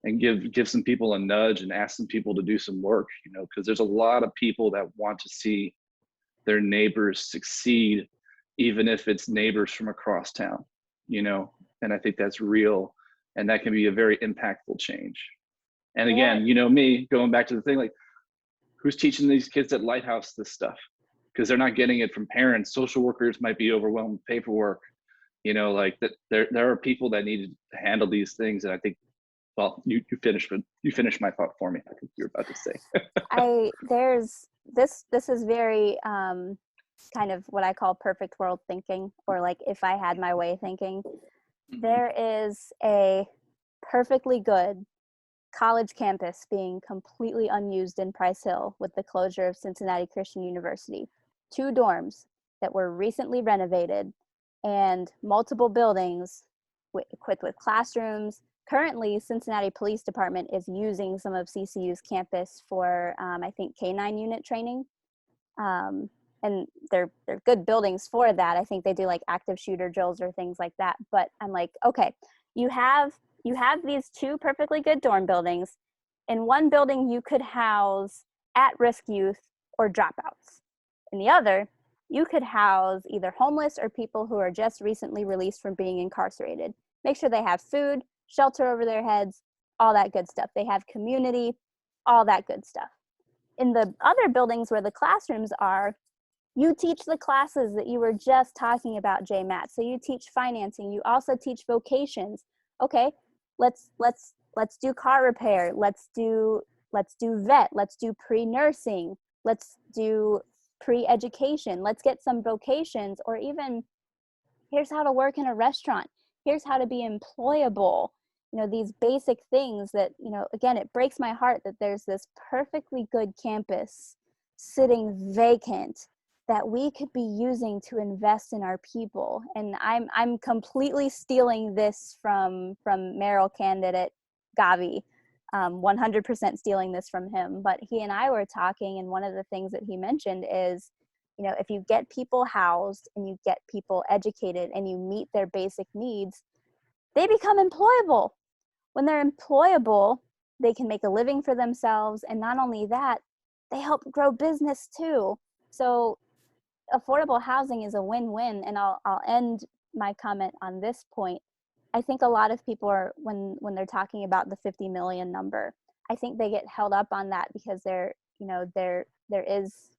and give some people a nudge and ask some people to do some work, because there's a lot of people that want to see their neighbors succeed, even if it's neighbors from across town, and I think that's real. And that can be a very impactful change. And again, me going back to the thing, like who's teaching these kids at Lighthouse this stuff? Because they're not getting it from parents. Social workers might be overwhelmed with paperwork, like that. There are people that need to handle these things. And I think, well, you finished my thought for me. I think you're about to say. This is very kind of what I call perfect world thinking, or like if I had my way thinking. There is a perfectly good college campus being completely unused in Price Hill with the closure of Cincinnati Christian University. 2 dorms that were recently renovated and multiple buildings equipped with classrooms. Currently, Cincinnati Police Department is using some of CCU's campus for, I think, K-9 unit training. And they're good buildings for that. I think they do like active shooter drills or things like that. But I'm like, okay, you have these 2 perfectly good dorm buildings. In one building, you could house at-risk youth or dropouts. In the other, you could house either homeless or people who are just recently released from being incarcerated. Make sure they have food, shelter over their heads, all that good stuff. They have community, all that good stuff. In the other buildings where the classrooms are, you teach the classes that you were just talking about, J. Matt. So you teach financing. You also teach vocations. Okay, let's do car repair. Let's do vet. Let's do pre-nursing. Let's do pre-education. Let's get some vocations, or even here's how to work in a restaurant. Here's how to be employable. You know, these basic things that, you know, again, it breaks my heart that there's this perfectly good campus sitting vacant that we could be using to invest in our people. And I'm completely stealing this from mayoral candidate Gavi, 100% stealing this from him. But he and I were talking, and one of the things that he mentioned is, you know, if you get people housed and you get people educated and you meet their basic needs, they become employable. When they're employable, they can make a living for themselves. And not only that, they help grow business too. So affordable housing is a win-win. And I'll end my comment on this point. I think a lot of people are, when they're talking about the 50 million number, I think they get held up on that because there is,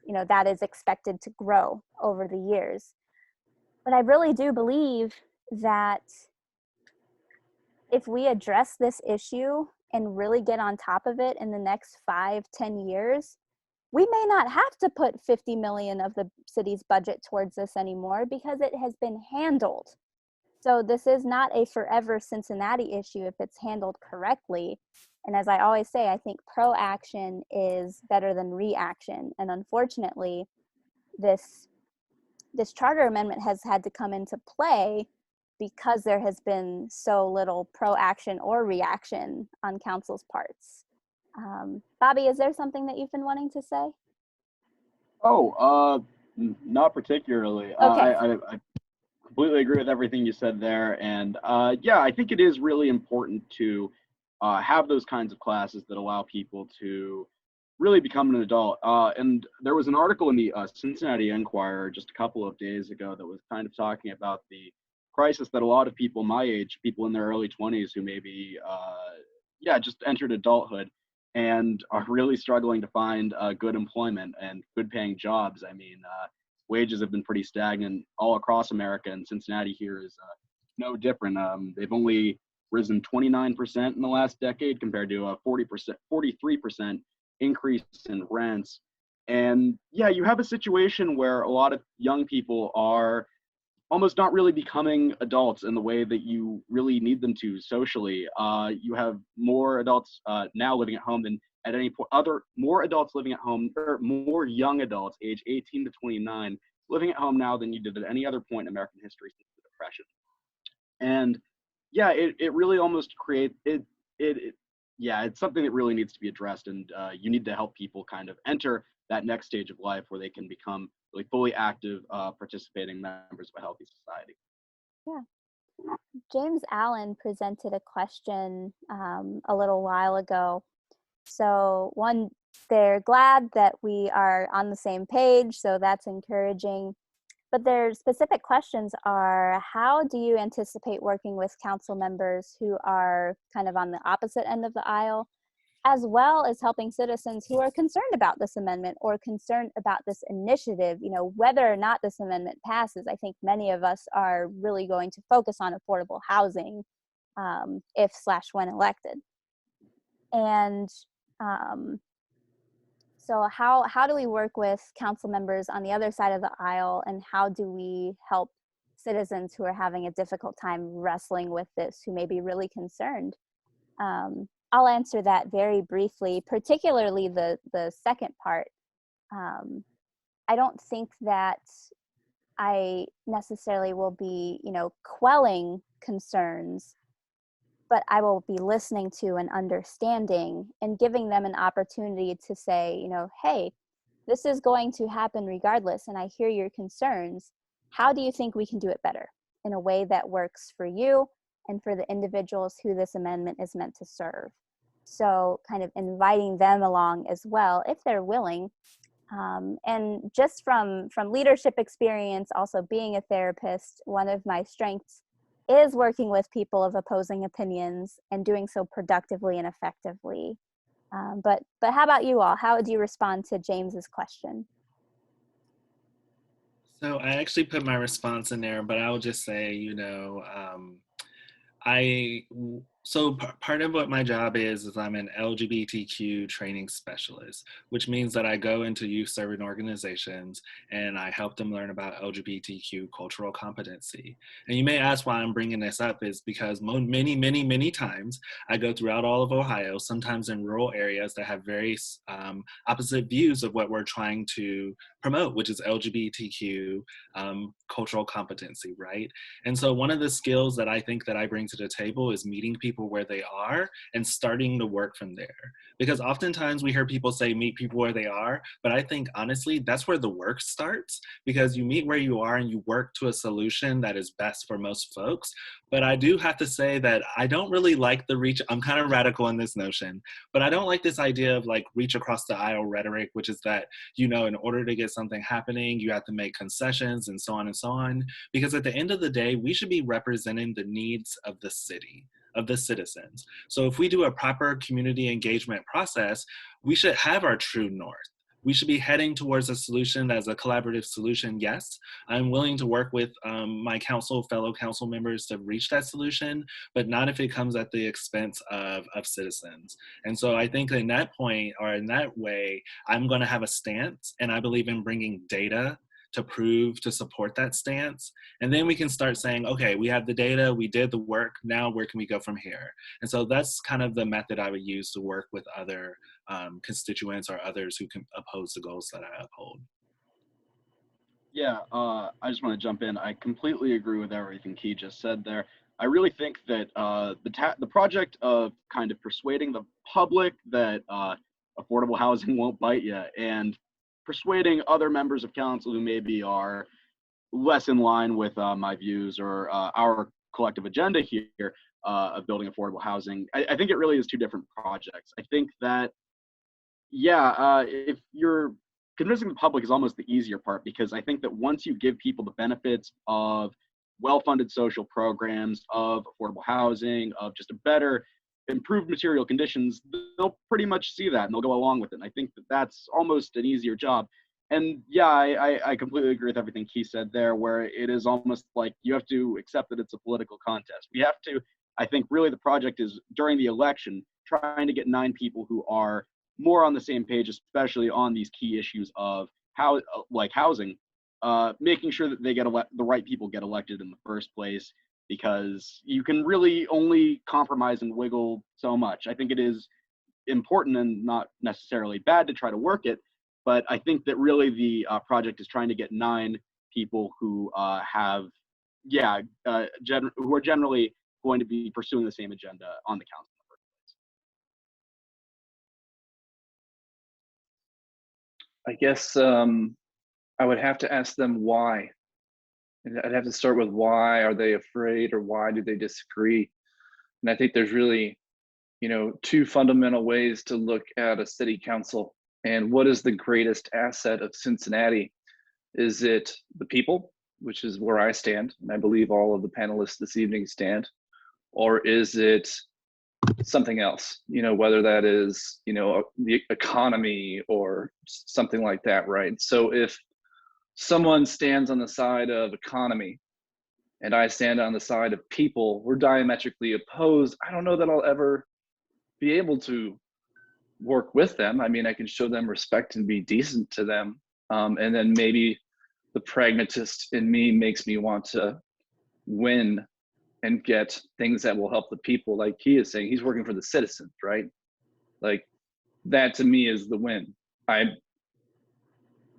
you know, that is expected to grow over the years. But I really do believe that if we address this issue and really get on top of it in the next 5-10 years, we may not have to put 50 million of the city's budget towards this anymore because it has been handled. So this is not a forever Cincinnati issue if it's handled correctly. And as I always say, I think pro-action is better than reaction. And unfortunately, this charter amendment has had to come into play because there has been so little pro-action or reaction on council's parts. Bobby, is there something that you've been wanting to say? Not particularly. Okay. I completely agree with everything you said there. And yeah, I think it is really important to have those kinds of classes that allow people to really become an adult. And there was an article in the Cincinnati Enquirer just a couple of days ago that was kind of talking about the crisis that a lot of people my age, people in their early 20s who maybe, just entered adulthood and are really struggling to find good employment and good paying jobs. I mean, wages have been pretty stagnant all across America, and Cincinnati here is no different. They've only risen 29% in the last decade compared to a 43% increase in rents. And yeah, you have a situation where a lot of young people are almost not really becoming adults in the way that you really need them to socially. You have more adults now living at home than at any point, more adults living at home, or more young adults age 18 to 29 living at home now than you did at any other point in American history since the Depression. And yeah, it really almost creates it's something that really needs to be addressed, and you need to help people kind of enter that next stage of life where they can become really fully active, participating members of a healthy society. Yeah. James Allen presented a question a little while ago. So one, they're glad that we are on the same page, so that's encouraging. But their specific questions are, how do you anticipate working with council members who are kind of on the opposite end of the aisle, as well as helping citizens who are concerned about this amendment or concerned about this initiative? You know, whether or not this amendment passes, I think many of us are really going to focus on affordable housing if/when elected. And So how do we work with council members on the other side of the aisle, and how do we help citizens who are having a difficult time wrestling with this, who may be really concerned? I'll answer that very briefly, particularly the second part. I don't think that I necessarily will be, quelling concerns, but I will be listening to and understanding and giving them an opportunity to say, hey, this is going to happen regardless, and I hear your concerns. How do you think we can do it better in a way that works for you and for the individuals who this amendment is meant to serve? So kind of inviting them along as well, if they're willing. And just from leadership experience, also being a therapist, one of my strengths is working with people of opposing opinions and doing so productively and effectively. But how about you all? How would you respond to James's question? So I actually put my response in there, but I would just say, part of what my job is I'm an LGBTQ training specialist, which means that I go into youth serving organizations and I help them learn about LGBTQ cultural competency. And you may ask why I'm bringing this up is because many, many, many times I go throughout all of Ohio, sometimes in rural areas that have very opposite views of what we're trying to promote, which is LGBTQ cultural competency, right? And so one of the skills that I think that I bring to the table is meeting people where they are and starting to work from there. Because oftentimes we hear people say meet people where they are, but I think honestly that's where the work starts, because you meet where you are and you work to a solution that is best for most folks. But I do have to say that I don't really like the reach. I'm kind of radical in this notion, but I don't like this idea of like reach across the aisle rhetoric, which is that, in order to get something happening, you have to make concessions and so on and so on. Because at the end of the day, we should be representing the needs of the city, of the citizens. So if we do a proper community engagement process, we should have our true north. We should be heading towards a solution that is a collaborative solution. Yes, I'm willing to work with my fellow council members to reach that solution, but not if it comes at the expense of citizens. And so I think in that point, or in that way, I'm going to have a stance, and I believe in bringing data to support that stance. And then we can start saying, okay, we have the data, we did the work, now where can we go from here? And so that's kind of the method I would use to work with other constituents or others who can oppose the goals that I uphold. Yeah, I just want to jump in. I completely agree with everything Key just said there. I really think that the project of kind of persuading the public that affordable housing won't bite you, and persuading other members of council who maybe are less in line with my views or our collective agenda here of building affordable housing. I think it really is two different projects. I think that, if you're convincing the public is almost the easier part, because I think that once you give people the benefits of well-funded social programs, of affordable housing, of just a better, improved material conditions, they'll pretty much see that and they'll go along with it. And I think that that's almost an easier job. And yeah, I completely agree with everything Keith said there, where it is almost like you have to accept that it's a political contest. We have to, I think really the project is during the election, trying to get 9 people who are more on the same page, especially on these key issues of how, like housing, making sure that they get the right people get elected in the first place, because you can really only compromise and wiggle so much. I think it is important and not necessarily bad to try to work it, but I think that really the project is trying to get 9 people who who are generally going to be pursuing the same agenda on the council. I guess I would have to ask them why. And I'd have to start with why are they afraid, or why do they disagree? And I think there's really, 2 fundamental ways to look at a city council. And what is the greatest asset of Cincinnati? Is it the people, which is where I stand, and I believe all of the panelists this evening stand, or is it something else, whether that is, the economy or something like that, right? So if someone stands on the side of economy and I stand on the side of people, we're diametrically opposed. I don't know that I'll ever be able to work with them. I mean, I can show them respect and be decent to them. And then maybe the pragmatist in me makes me want to win and get things that will help the people. Like he is saying, he's working for the citizens, right? Like that to me is the win.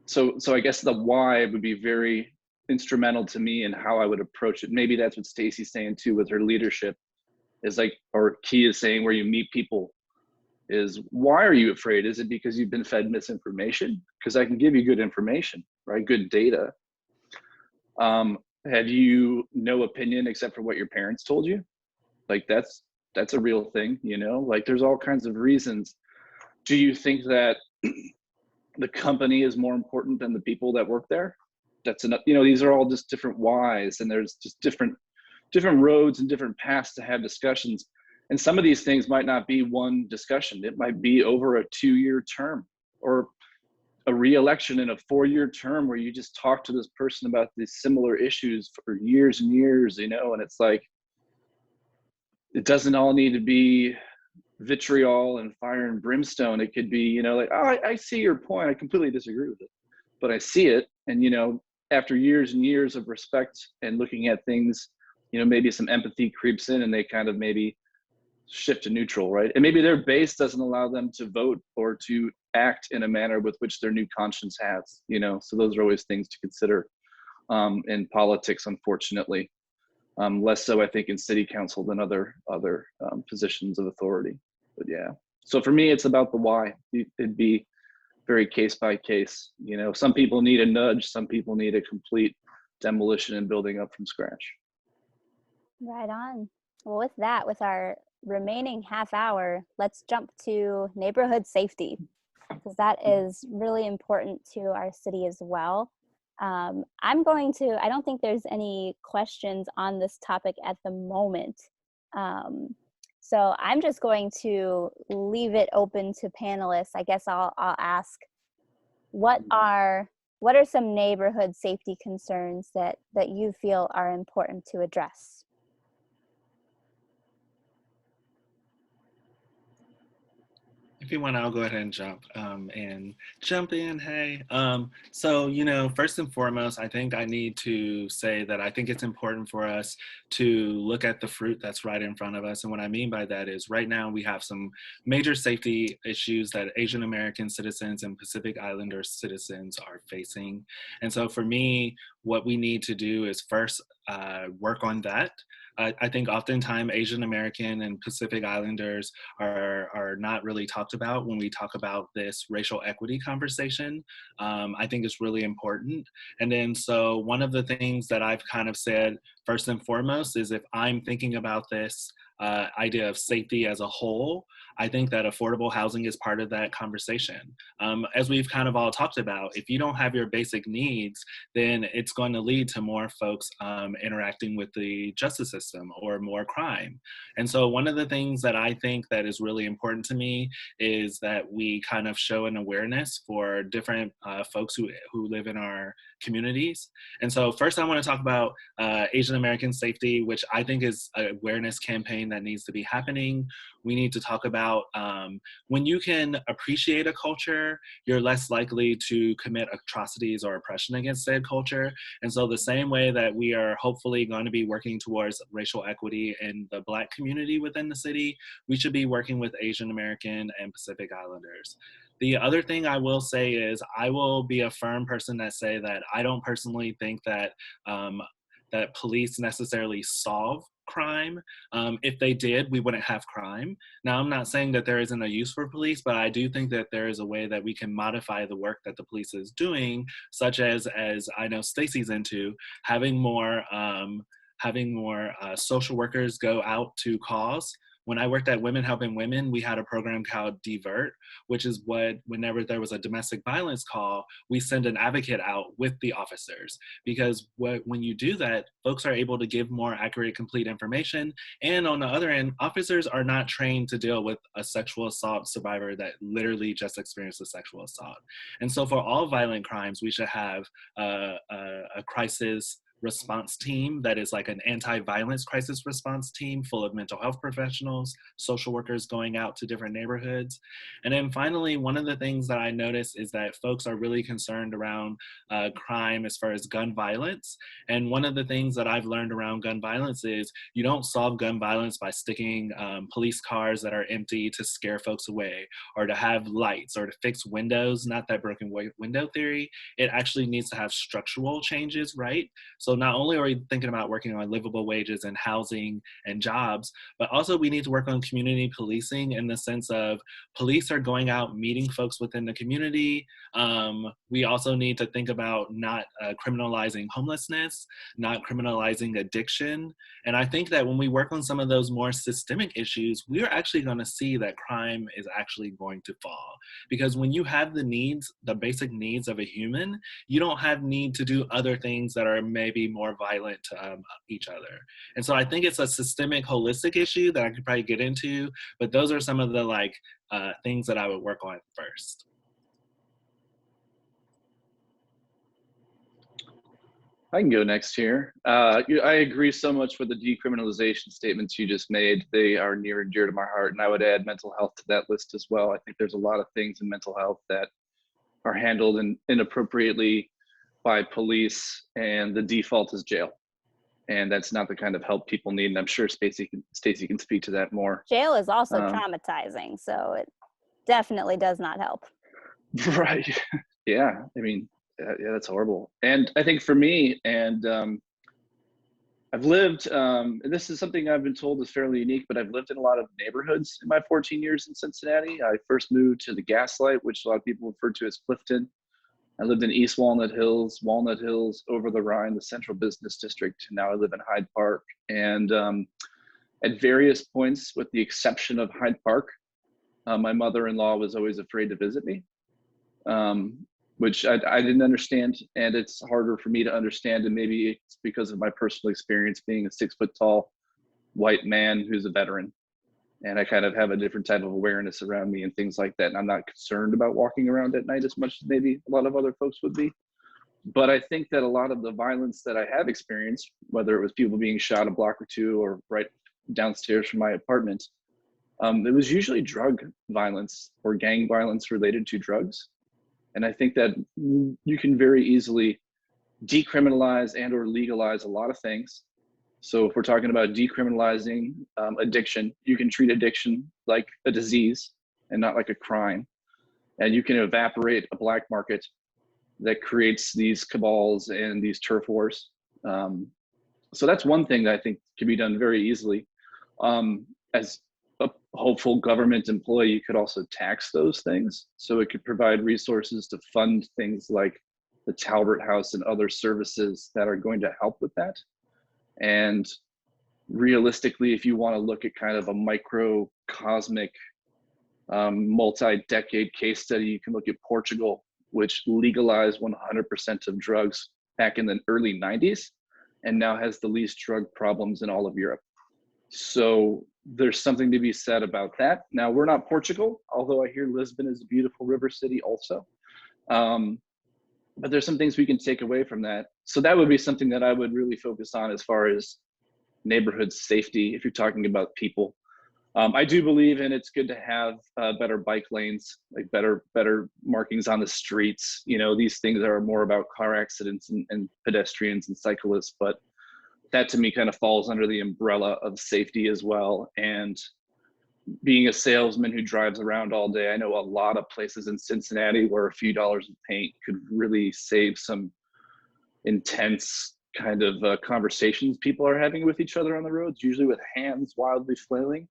So I guess the why would be very instrumental to me in how I would approach it. Maybe that's what Stacey's saying too with her leadership, is like, or Key is saying where you meet people, is why are you afraid? Is it because you've been fed misinformation? Because I can give you good information, right? Good data. Have you no opinion except for what your parents told you? Like that's a real thing, you know? Like there's all kinds of reasons. Do you think that the company is more important than the people that work there? That's enough. You know, these are all just different whys, and there's just different roads and different paths to have discussions. And some of these things might not be one discussion. It might be over a 2-year term, or a re-election in a 4-year term where you just talk to this person about these similar issues for years and years, you know. And it's like, it doesn't all need to be vitriol and fire and brimstone. It could be, you know, like, oh, I see your point. I completely disagree with it, but I see it. And, you know, after years and years of respect and looking at things, you know, maybe some empathy creeps in and they kind of maybe shift to neutral, right? And maybe their base doesn't allow them to vote or to act in a manner with which their new conscience has, you know. So those are always things to consider in politics, unfortunately. Less so, I think, in city council than other positions of authority. But yeah, so for me, it's about the why. It'd be very case by case. You know, some people need a nudge, some people need a complete demolition and building up from scratch. Right on. Well, with that, with our remaining half hour, let's jump to neighborhood safety, because that is really important to our city as well. I don't think there's any questions on this topic at the moment. So I'm just going to leave it open to panelists. I guess I'll ask, what are some neighborhood safety concerns that you feel are important to address? If you want, I'll go ahead and jump in. Hey, so, you know, first and foremost, I think I need to say that I think it's important for us to look at the fruit that's right in front of us. And what I mean by that is right now we have some major safety issues that Asian American citizens and Pacific Islander citizens are facing. And so for me, what we need to do is first work on that. I think oftentimes Asian American and Pacific Islanders are not really talked about when we talk about this racial equity conversation. I think it's really important. And then so one of the things that I've kind of said first and foremost is, if I'm thinking about this idea of safety as a whole, I think that affordable housing is part of that conversation. As we've kind of all talked about, if you don't have your basic needs, then it's going to lead to more folks interacting with the justice system or more crime. And so one of the things that I think that is really important to me is that we kind of show an awareness for different folks who live in our communities. And so first I want to talk about Asian American safety, which I think is an awareness campaign that needs to be happening. We need to talk about when you can appreciate a culture, you're less likely to commit atrocities or oppression against said culture. And so the same way that we are hopefully going to be working towards racial equity in the Black community within the city, we should be working with Asian American and Pacific Islanders. The other thing I will say is I will be a firm person that say that I don't personally think that that police necessarily solve crime. If they did, we wouldn't have crime. Now, I'm not saying that there isn't a use for police, but I do think that there is a way that we can modify the work that the police is doing, such as I know Stacey's into, having more social workers go out to calls. When I worked at Women Helping Women, we had a program called Divert, which is what, whenever there was a domestic violence call, we send an advocate out with the officers. Because when you do that, folks are able to give more accurate, complete information. And on the other end, officers are not trained to deal with a sexual assault survivor that literally just experienced a sexual assault. And so for all violent crimes, we should have a crisis response team that is like an anti-violence crisis response team full of mental health professionals, social workers going out to different neighborhoods. And then finally, one of the things that I noticed is that folks are really concerned around crime as far as gun violence. And one of the things that I've learned around gun violence is you don't solve gun violence by sticking police cars that are empty to scare folks away, or to have lights, or to fix windows, not that broken window theory. It actually needs to have structural changes, right? So not only are we thinking about working on livable wages and housing and jobs, but also we need to work on community policing, in the sense of police are going out meeting folks within the community. We also need to think about not criminalizing homelessness, not criminalizing addiction. And I think that when we work on some of those more systemic issues, we're actually going to see that crime is actually going to fall. Because when you have the needs, the basic needs of a human, you don't have need to do other things that are maybe more violent to each other. And so I think it's a systemic, holistic issue that I could probably get into, but those are some of the things that I would work on first. I can go next here. I agree so much with the decriminalization statements you just made. They are near and dear to my heart, and I would add mental health to that list as well. I think there's a lot of things in mental health that are handled inappropriately by police, and the default is jail. And that's not the kind of help people need. And I'm sure Stacey can speak to that more. Jail is also traumatizing, so it definitely does not help. Right. Yeah. I mean, yeah, that's horrible. And I think for me, and I've lived, and this is something I've been told is fairly unique, but I've lived in a lot of neighborhoods in my 14 years in Cincinnati. I first moved to the Gaslight, which a lot of people refer to as Clifton. I lived in East Walnut Hills, over the Rhine, the Central Business District. Now I live in Hyde Park. And at various points, with the exception of Hyde Park, my mother-in-law was always afraid to visit me, which I didn't understand. And it's harder for me to understand. And maybe it's because of my personal experience being a 6 foot tall white man who's a veteran. And I kind of have a different type of awareness around me and things like that. And I'm not concerned about walking around at night as much as maybe a lot of other folks would be. But I think that a lot of the violence that I have experienced, whether it was people being shot a block or two or right downstairs from my apartment, it was usually drug violence or gang violence related to drugs. And I think that you can very easily decriminalize and or legalize a lot of things. So if we're talking about decriminalizing addiction, you can treat addiction like a disease and not like a crime. And you can evaporate a black market that creates these cabals and these turf wars. So that's one thing that I think can be done very easily. As a hopeful government employee, you could also tax those things. So it could provide resources to fund things like the Talbert House and other services that are going to help with that. And realistically, if you want to look at kind of a microcosmic, multi-decade case study, you can look at Portugal, which legalized 100% of drugs back in the early 90s and now has the least drug problems in all of Europe. So there's something to be said about that. Now, we're not Portugal, although I hear Lisbon is a beautiful river city also. But there's some things we can take away from that. So that would be something that I would really focus on as far as neighborhood safety, if you're talking about people. I do believe in it's good to have better bike lanes, like better markings on the streets. You know, these things are more about car accidents and pedestrians and cyclists, but that to me kind of falls under the umbrella of safety as well. And being a salesman who drives around all day, I know a lot of places in Cincinnati where a few dollars of paint could really save some intense kind of conversations people are having with each other on the roads, usually with hands wildly flailing.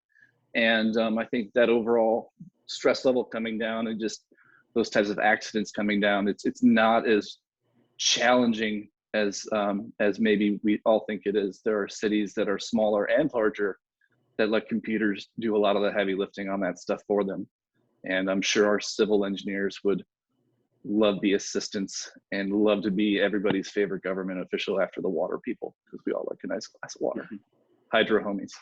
And I think that overall stress level coming down and just those types of accidents coming down, it's not as challenging as maybe we all think it is. There are cities that are smaller and larger that let computers do a lot of the heavy lifting on that stuff for them. And I'm sure our civil engineers would love the assistance and love to be everybody's favorite government official after the water people, because we all like a nice glass of water. Hydro homies.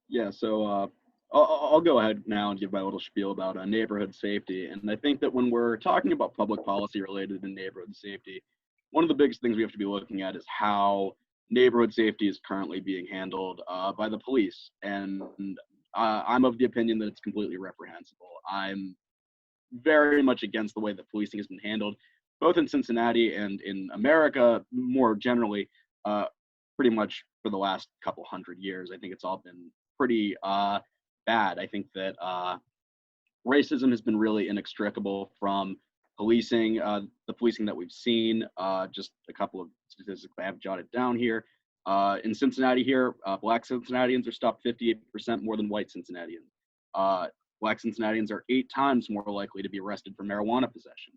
Yeah, so I'll go ahead now and give my little spiel about neighborhood safety. And I think that when we're talking about public policy related to neighborhood safety, one of the biggest things we have to be looking at is how neighborhood safety is currently being handled by the police. And I'm of the opinion that it's completely reprehensible. I'm very much against the way that policing has been handled, both in Cincinnati and in America more generally, pretty much for the last couple hundred years. I think it's all been pretty bad. I think that racism has been really inextricable from policing, the policing that we've seen. Just a couple of statistics I have jotted down here. In Cincinnati here, Black Cincinnatians are stopped 58% more than white Cincinnatians. Black Cincinnatians are 8 times more likely to be arrested for marijuana possession.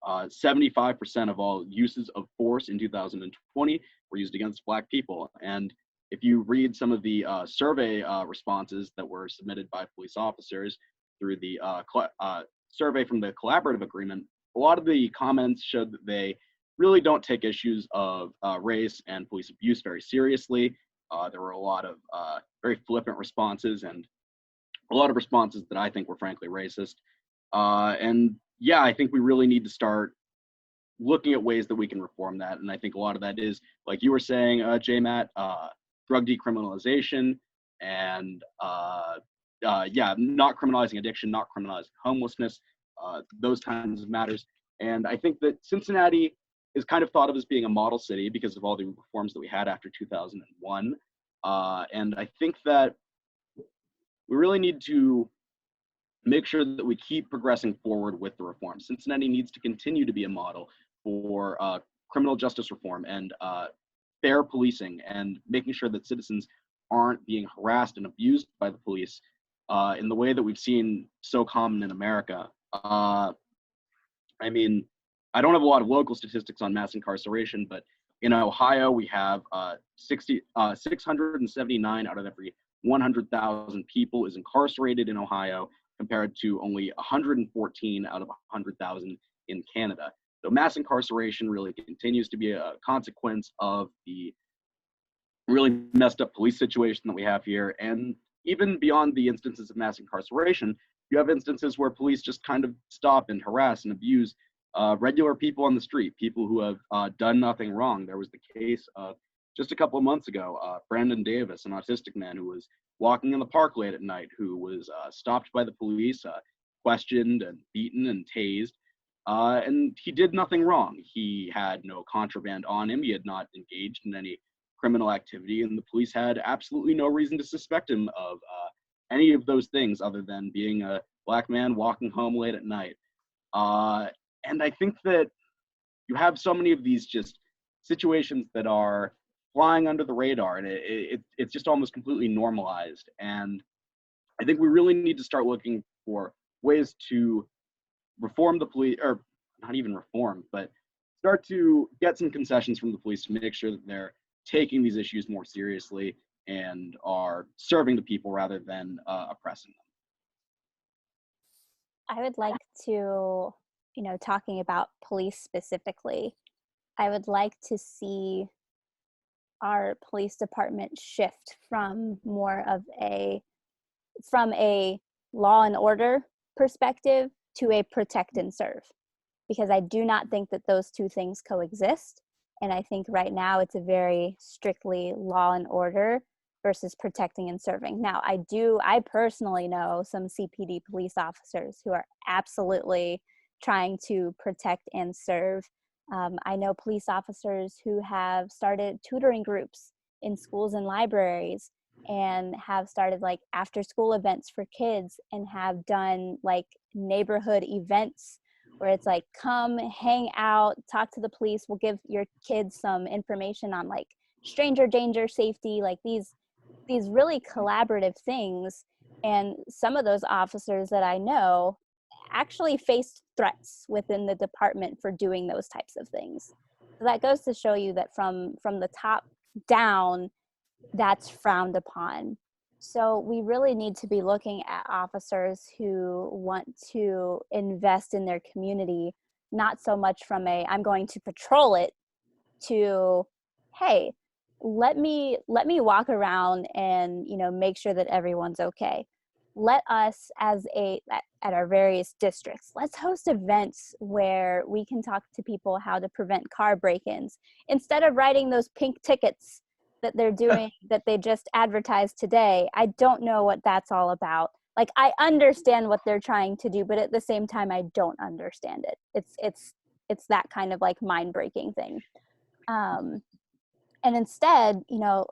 75% of all uses of force in 2020 were used against Black people. And if you read some of the survey responses that were submitted by police officers through the survey from the collaborative agreement, a lot of the comments showed that they really don't take issues of race and police abuse very seriously. There were a lot of very flippant responses and a lot of responses that I think were frankly racist. And yeah, I think we really need to start looking at ways that we can reform that. And I think a lot of that is, like you were saying, J-Matt, drug decriminalization and not criminalizing addiction, not criminalizing homelessness, those kinds of matters. And I think that Cincinnati is kind of thought of as being a model city because of all the reforms that we had after 2001. And I think that we really need to make sure that we keep progressing forward with the reform. Cincinnati needs to continue to be a model for criminal justice reform and fair policing and making sure that citizens aren't being harassed and abused by the police in the way that we've seen so common in America. I mean, I don't have a lot of local statistics on mass incarceration, but in Ohio, we have 679 out of every 100,000 people is incarcerated in Ohio, compared to only 114 out of 100,000 in Canada. So mass incarceration really continues to be a consequence of the really messed up police situation that we have here. And even beyond the instances of mass incarceration, you have instances where police just kind of stop and harass and abuse regular people on the street, people who have done nothing wrong. There was the case of just a couple of months ago, Brandon Davis, an autistic man who was walking in the park late at night, who was stopped by the police, questioned and beaten and tased, and he did nothing wrong. He had no contraband on him. He had not engaged in any criminal activity, and the police had absolutely no reason to suspect him of any of those things other than being a Black man walking home late at night. And I think that you have so many of these just situations that are flying under the radar, and it's just almost completely normalized. And I think we really need to start looking for ways to reform the police, or not even reform, but start to get some concessions from the police to make sure that they're taking these issues more seriously and are serving the people rather than oppressing them. I would like to, talking about police specifically, I would like to see our police department shift from a law and order perspective to a protect and serve, because I do not think that those two things coexist. And I think right now it's a very strictly law and order versus protecting and serving. Now, I personally know some CPD police officers who are absolutely trying to protect and serve. I know police officers who have started tutoring groups in schools and libraries and have started like after school events for kids and have done like neighborhood events where it's like, come hang out, talk to the police. We'll give your kids some information on like stranger danger, safety, like these really collaborative things. And some of those officers that I know actually faced threats within the department for doing those types of things. So that goes to show you that from the top down, that's frowned upon. So we really need to be looking at officers who want to invest in their community, not so much from I'm going to patrol it, to, hey, let me walk around and make sure that everyone's okay. let us at our various districts, let's host events where we can talk to people how to prevent car break-ins instead of writing those pink tickets that they're doing that they just advertised today. I don't know what that's all about. Like, I understand what they're trying to do, but at the same time, I don't understand it. It's that kind of like mind-breaking thing. And instead,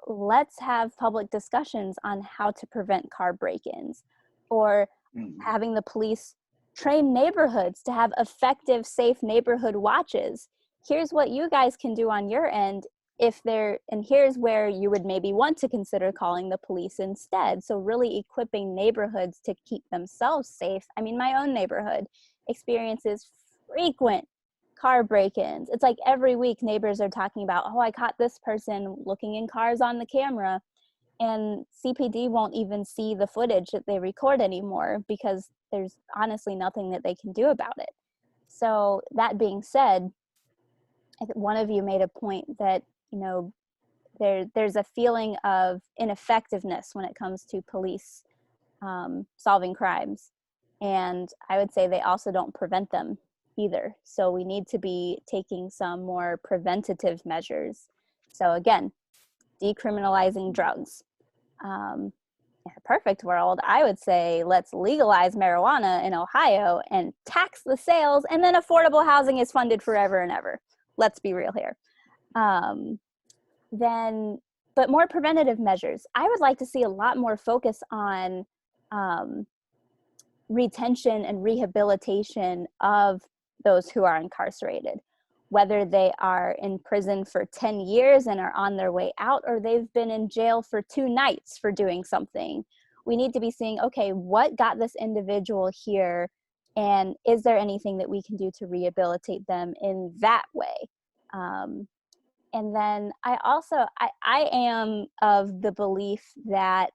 let's have public discussions on how to prevent car break-ins, or having the police train neighborhoods to have effective, safe neighborhood watches. Here's what you guys can do on your end and here's where you would maybe want to consider calling the police instead. So really equipping neighborhoods to keep themselves safe. I mean, my own neighborhood experiences frequent car break-ins. It's like every week neighbors are talking about, oh, I caught this person looking in cars on the camera, and CPD won't even see the footage that they record anymore because there's honestly nothing that they can do about it. So that being said, I think one of you made a point that, there's a feeling of ineffectiveness when it comes to police solving crimes. And I would say they also don't prevent them either. So we need to be taking some more preventative measures. So again, decriminalizing drugs. In a perfect world, I would say let's legalize marijuana in Ohio and tax the sales, and then affordable housing is funded forever and ever. Let's be real here. But more preventative measures. I would like to see a lot more focus on retention and rehabilitation of those who are incarcerated, whether they are in prison for 10 years and are on their way out, or they've been in jail for 2 nights for doing something. We need to be seeing, okay, what got this individual here, and is there anything that we can do to rehabilitate them in that way? And then I am of the belief that,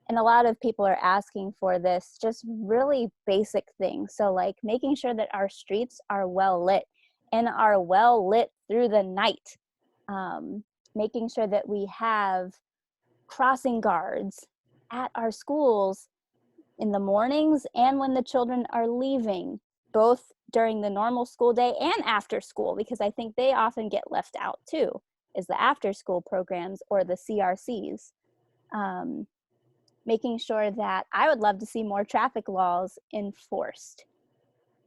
and a lot of people are asking for this, just really basic things. So like making sure that our streets are well lit and are well lit through the night. Making sure that we have crossing guards at our schools in the mornings and when the children are leaving, both during the normal school day and after school, because I think they often get left out too, is the after school programs or the CRCs. Making sure that I would love to see more traffic laws enforced.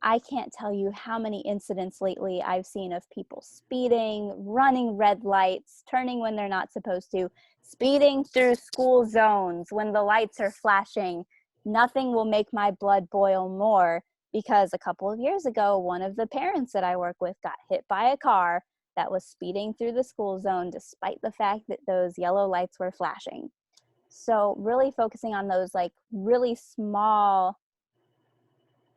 I can't tell you how many incidents lately I've seen of people speeding, running red lights, turning when they're not supposed to, speeding through school zones when the lights are flashing. Nothing will make my blood boil more, because a couple of years ago, one of the parents that I work with got hit by a car that was speeding through the school zone despite the fact that those yellow lights were flashing. So really focusing on those like really small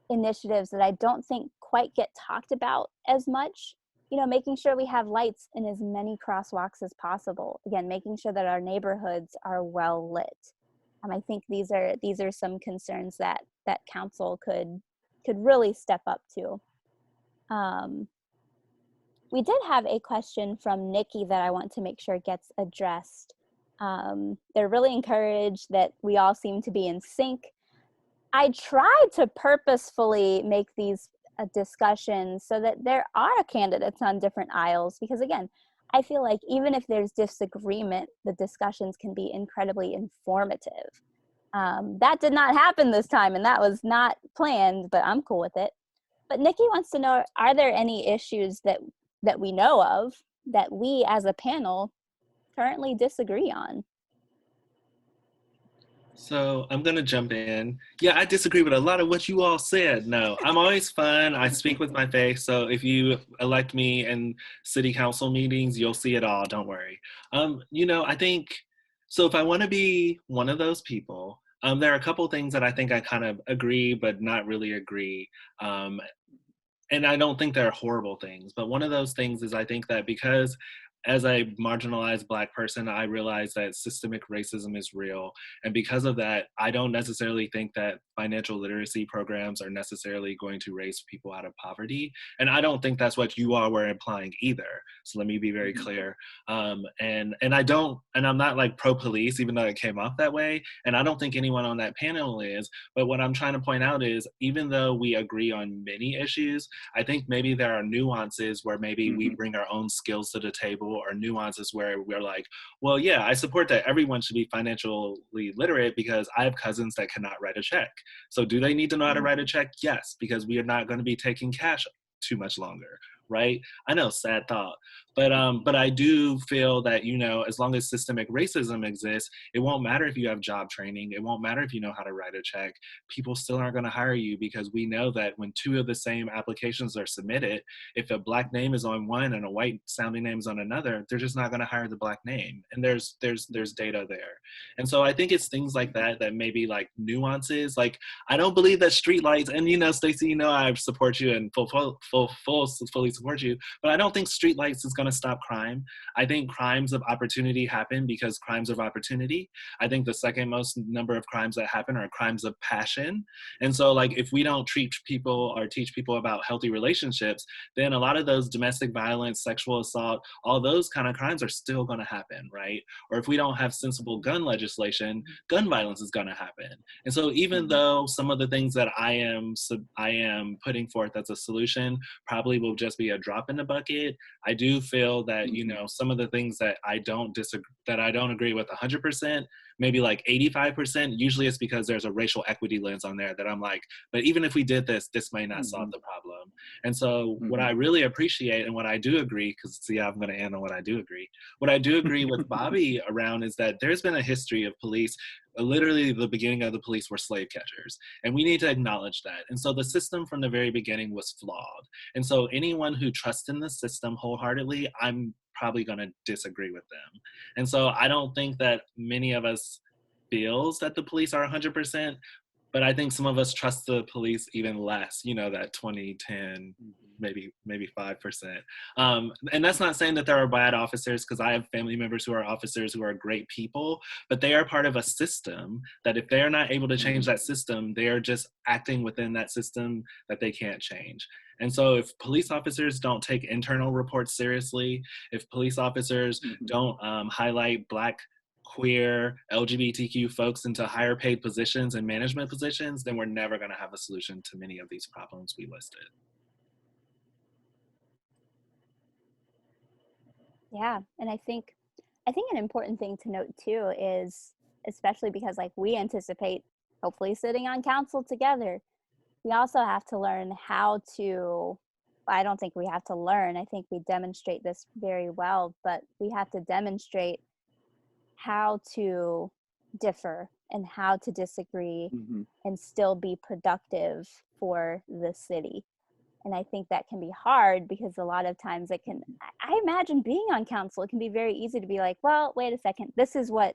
initiatives that I don't think quite get talked about as much, making sure we have lights in as many crosswalks as possible. Again, making sure that our neighborhoods are well lit. I think these are some concerns that council could really step up to. We did have a question from Nikki that I want to make sure gets addressed. They're really encouraged that we all seem to be in sync. I try to purposefully make these discussions so that there are candidates on different aisles, because again, I feel like even if there's disagreement, the discussions can be incredibly informative. That did not happen this time, and that was not planned, but I'm cool with it. But Nikki wants to know, are there any issues that we know of that we as a panel currently disagree on? So I'm going to jump in. Yeah, I disagree with a lot of what you all said. No, I'm always fun. I speak with my face. So if you elect me in city council meetings, you'll see it all. Don't worry. I think, so if I want to be one of those people, there are a couple things that I think I kind of agree, but not really agree. And I don't think they're horrible things. But one of those things is I think that because as a marginalized Black person, I realize that systemic racism is real. And because of that, I don't necessarily think that financial literacy programs are necessarily going to raise people out of poverty. And I don't think that's what you all were implying either. So let me be very clear. And I'm not like pro-police, even though it came off that way. And I don't think anyone on that panel is. But what I'm trying to point out is, even though we agree on many issues, I think maybe there are nuances where maybe we bring our own skills to the table, or nuances where we're like, well, yeah, I support that everyone should be financially literate because I have cousins that cannot write a check. So do they need to know how to write a check? Yes, because we are not going to be taking cash too much longer, right? I know, sad thought. But I do feel that, you know, as long as systemic racism exists, it won't matter if you have job training. It won't matter if you know how to write a check. People still aren't going to hire you, because we know that when two of the same applications are submitted, if a Black name is on one and a white sounding name is on another, they're just not going to hire the Black name. And there's data there. And so I think it's things like that that maybe like nuances. Like, I don't believe that streetlights, and you know, Stacey, you know, I support you and fully support you, but I don't think streetlights is going to stop crime. I think crimes of opportunity happen because crimes of opportunity. I think the second most number of crimes that happen are crimes of passion. And so like, if we don't treat people or teach people about healthy relationships, then a lot of those domestic violence, sexual assault, all those kind of crimes are still going to happen, right? Or if we don't have sensible gun legislation, gun violence is going to happen. And so even though some of the things that I am putting forth as a solution probably will just be a drop in the bucket, I do feel that, you know, some of the things that I don't agree with 100%, maybe like 85%, usually it's because there's a racial equity lens on there that I'm like, but even if we did this may not solve the problem. And so what I really appreciate, and what I do agree, because see, I'm going to end on what I do agree. What I do agree with Bobby around is that there's been a history of police. Literally, the beginning of the police were slave catchers, and we need to acknowledge that. And so the system from the very beginning was flawed. And so anyone who trusts in the system wholeheartedly, I'm probably going to disagree with them. And so I don't think that many of us feels that the police are 100%, but I think some of us trust the police even less, you know, that 20, 10, maybe 5%. And that's not saying that there are bad officers, because I have family members who are officers who are great people, but they are part of a system that if they are not able to change that system, they are just acting within that system that they can't change. And so if police officers don't take internal reports seriously, if police officers don't highlight Black, queer, LGBTQ folks into higher paid positions and management positions, then we're never going to have a solution to many of these problems we listed. Yeah, and I think an important thing to note too is, especially because like we anticipate hopefully sitting on council together, we also have to learn how to, I don't think we have to learn, I think we demonstrate this very well, but we have to demonstrate how to differ and how to disagree and still be productive for the city. And I think that can be hard, because a lot of times it can, I imagine being on council, it can be very easy to be like, well, wait a second, this is what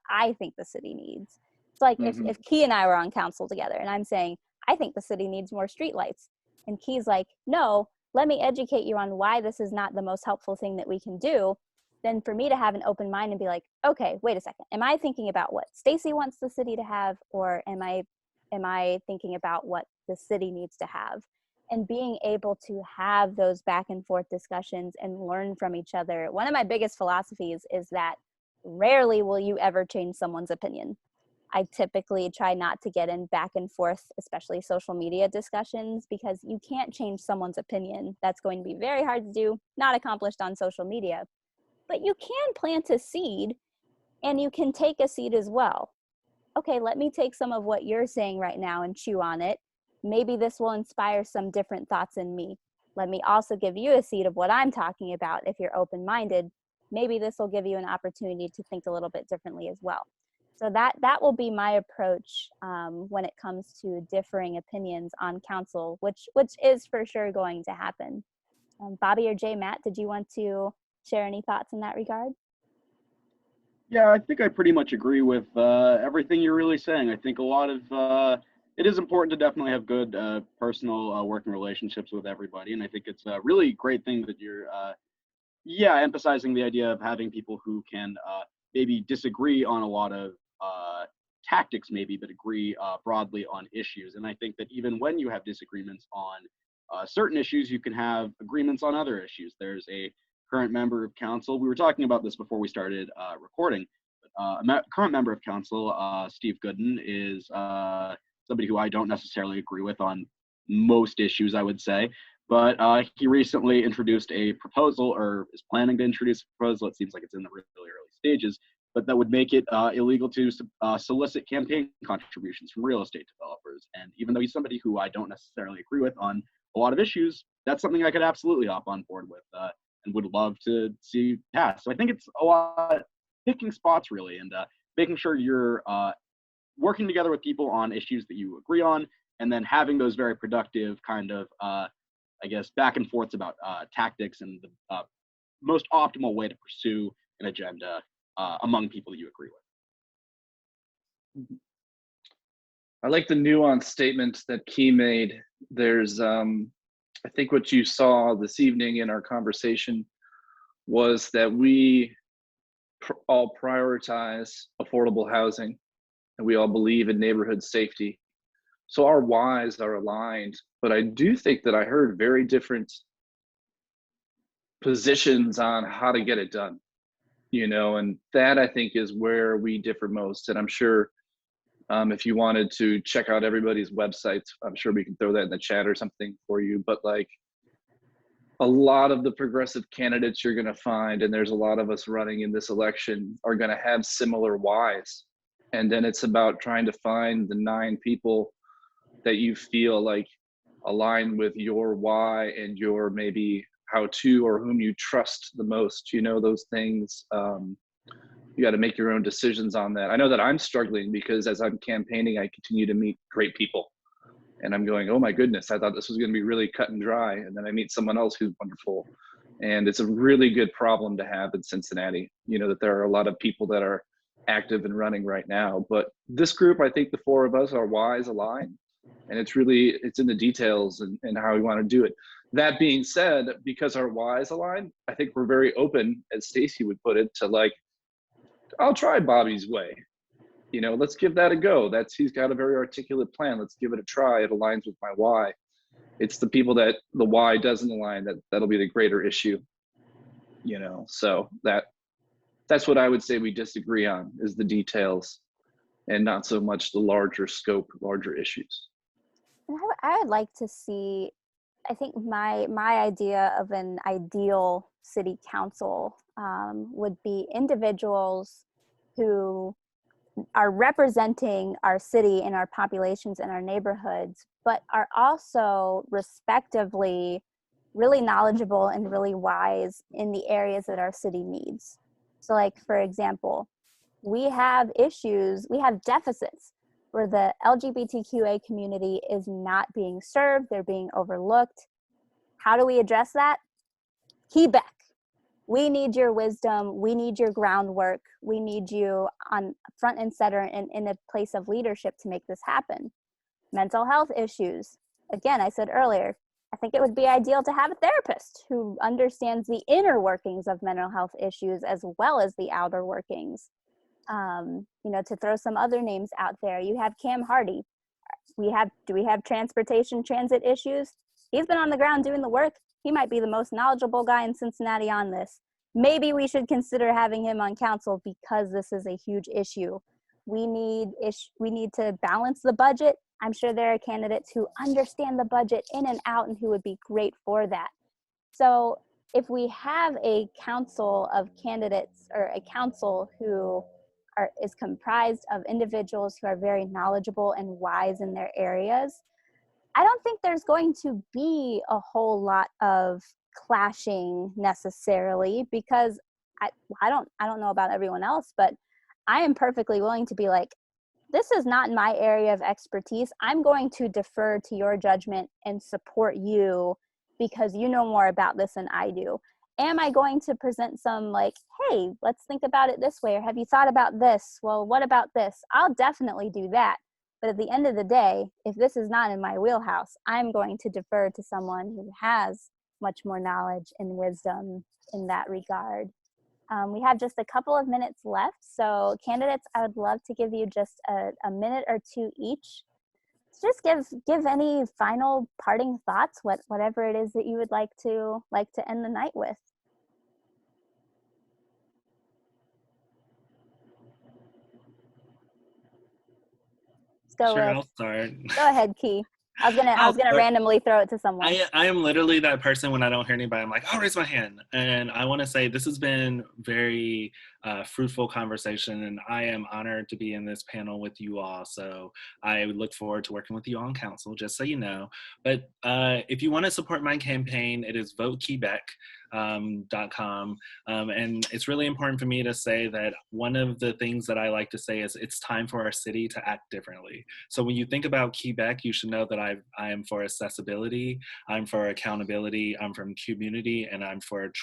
I think the city needs. It's like if Key and I were on council together and I'm saying, I think the city needs more streetlights. And Key's like, no, let me educate you on why this is not the most helpful thing that we can do. Then for me to have an open mind and be like, okay, wait a second, am I thinking about what Stacey wants the city to have, or am I thinking about what the city needs to have? And being able to have those back and forth discussions and learn from each other. One of my biggest philosophies is that rarely will you ever change someone's opinion. I typically try not to get in back and forth, especially social media discussions, because you can't change someone's opinion. That's going to be very hard to do, not accomplished on social media. But you can plant a seed, and you can take a seed as well. Okay, let me take some of what you're saying right now and chew on it. Maybe this will inspire some different thoughts in me. Let me also give you a seed of what I'm talking about. If you're open-minded, maybe this will give you an opportunity to think a little bit differently as well. So that will be my approach when it comes to differing opinions on council, which is for sure going to happen. Bobby or Jay, Matt, did you want to share any thoughts in that regard? Yeah, I think I pretty much agree with everything you're really saying. I think a lot of it is important to definitely have good personal working relationships with everybody, and I think it's a really great thing that yeah, emphasizing the idea of having people who can maybe disagree on a lot of tactics, maybe, but agree broadly on issues. And I think that even when you have disagreements on certain issues, you can have agreements on other issues. There's a current member of council. We were talking about this before we started recording. Current member of council, Steve Gooden, is somebody who I don't necessarily agree with on most issues, I would say. But he recently introduced a proposal, or is planning to introduce a proposal. It seems like it's in the really early stages, but that would make it illegal to solicit campaign contributions from real estate developers. And even though he's somebody who I don't necessarily agree with on a lot of issues, that's something I could absolutely hop on board with and would love to see pass. So I think it's a lot picking spots, really, and making sure you're working together with people on issues that you agree on, and then having those very productive kind of I guess, back and forths about tactics and the most optimal way to pursue an agenda among people that you agree with. I like the nuanced statement that Key made. There's, I think what you saw this evening in our conversation was that we all prioritize affordable housing, and we all believe in neighborhood safety. So our whys are aligned, but I do think that I heard very different positions on how to get it done, and that I think is where we differ most. And I'm sure if you wanted to check out everybody's websites, I'm sure we can throw that in the chat or something for you. But like a lot of the progressive candidates you're going to find, and there's a lot of us running in this election, are going to have similar whys. And then it's about trying to find the 9 people that you feel like align with your why and your maybe how to, or whom you trust the most, those things. You got to make your own decisions on that. I know that I'm struggling because as I'm campaigning, I continue to meet great people, and I'm going, oh my goodness, I thought this was going to be really cut and dry. And then I meet someone else who's wonderful. And it's a really good problem to have in Cincinnati, that there are a lot of people that are active and running right now. But this group, I think the 4 of us, our whys align. And it's in the details and how we want to do it. That being said, because our whys align, I think we're very open, as Stacey would put it, to like, I'll try Bobby's way. Let's give that a go. He's got a very articulate plan. Let's give it a try. It aligns with my why. It's the people that the why doesn't align that'll be the greater issue. So that's what I would say we disagree on, is the details and not so much the larger scope, larger issues. I would like to see, I think my idea of an ideal city council would be individuals who are representing our city and our populations and our neighborhoods, but are also respectively really knowledgeable and really wise in the areas that our city needs. So like, for example, we have issues, we have deficits where the LGBTQA community is not being served, they're being overlooked. How do we address that? Quebec, we need your wisdom, we need your groundwork, we need you on front and center and in a place of leadership to make this happen. Mental health issues, again, I said earlier, I think it would be ideal to have a therapist who understands the inner workings of mental health issues as well as the outer workings. To throw some other names out there, you have Cam Hardy. Do we have transit issues? He's been on the ground doing the work. He might be the most knowledgeable guy in Cincinnati on this. Maybe we should consider having him on council because this is a huge issue. We need to balance the budget. I'm sure there are candidates who understand the budget in and out and who would be great for that. So if we have a council of candidates, or a council who is comprised of individuals who are very knowledgeable and wise in their areas, I don't think there's going to be a whole lot of clashing necessarily, because I don't know about everyone else, but I am perfectly willing to be like, this is not my area of expertise. I'm going to defer to your judgment and support you because you know more about this than I do. Am I going to present some like, hey, let's think about it this way, or have you thought about this? Well, what about this? I'll definitely do that. But at the end of the day, if this is not in my wheelhouse, I'm going to defer to someone who has much more knowledge and wisdom in that regard. We have just a couple of minutes left, so candidates, I would love to give you just a minute or two each. Just give any final parting thoughts, whatever it is that you would like to end the night with. Let's go Sure, with. I'll start. Go ahead, Key. I was gonna randomly throw it to someone. I am literally that person when I don't hear anybody, I'm like, I'll raise my hand. And I want to say this has been very fruitful conversation, and I am honored to be in this panel with you all. So I look forward to working with you on council, just so you know. But if you want to support my campaign, it is votequebec.com. And it's really important for me to say that one of the things that I like to say is it's time for our city to act differently. So when you think about Quebec, you should know that I am for accessibility, I'm for accountability, I'm from community, and I'm for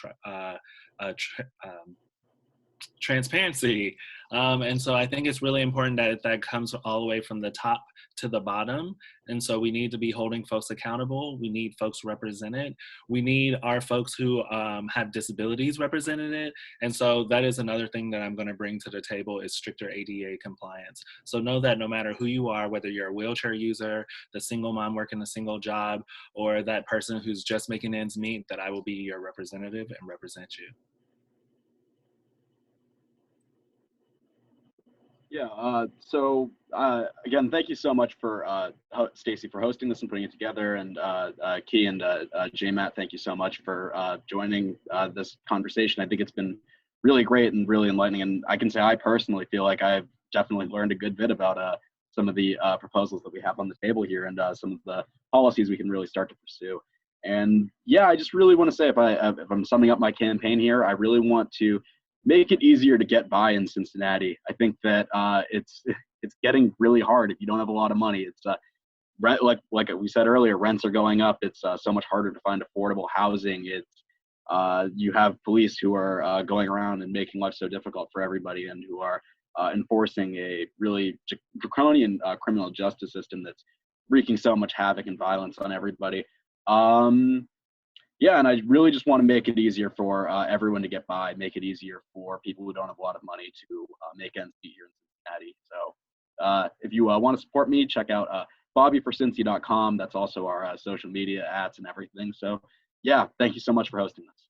transparency. And so I think it's really important that that comes all the way from the top to the bottom. And so we need to be holding folks accountable. We need folks represented. We need our folks who have disabilities represented. And so that is another thing that I'm going to bring to the table is stricter ADA compliance. So know that no matter who you are, whether you're a wheelchair user, the single mom working a single job, or that person who's just making ends meet, that I will be your representative and represent you. Yeah, again, thank you so much for Stacey for hosting this and putting it together, and Key and J-Matt, thank you so much for joining this conversation. I think it's been really great and really enlightening, and I can say I personally feel like I've definitely learned a good bit about some of the proposals that we have on the table here and some of the policies we can really start to pursue. And yeah, I just really want to say if I'm summing up my campaign here, I really want to make it easier to get by in Cincinnati. I think that it's getting really hard if you don't have a lot of money. It's rent, like we said earlier, rents are going up. It's so much harder to find affordable housing. It's you have police who are going around and making life so difficult for everybody, and who are enforcing a really draconian criminal justice system that's wreaking so much havoc and violence on everybody. Yeah, and I really just want to make it easier for everyone to get by, make it easier for people who don't have a lot of money to make ends meet here in Cincinnati. So if you want to support me, check out bobbyforcincy.com. That's also our social media ads and everything. So yeah, thank you so much for hosting this.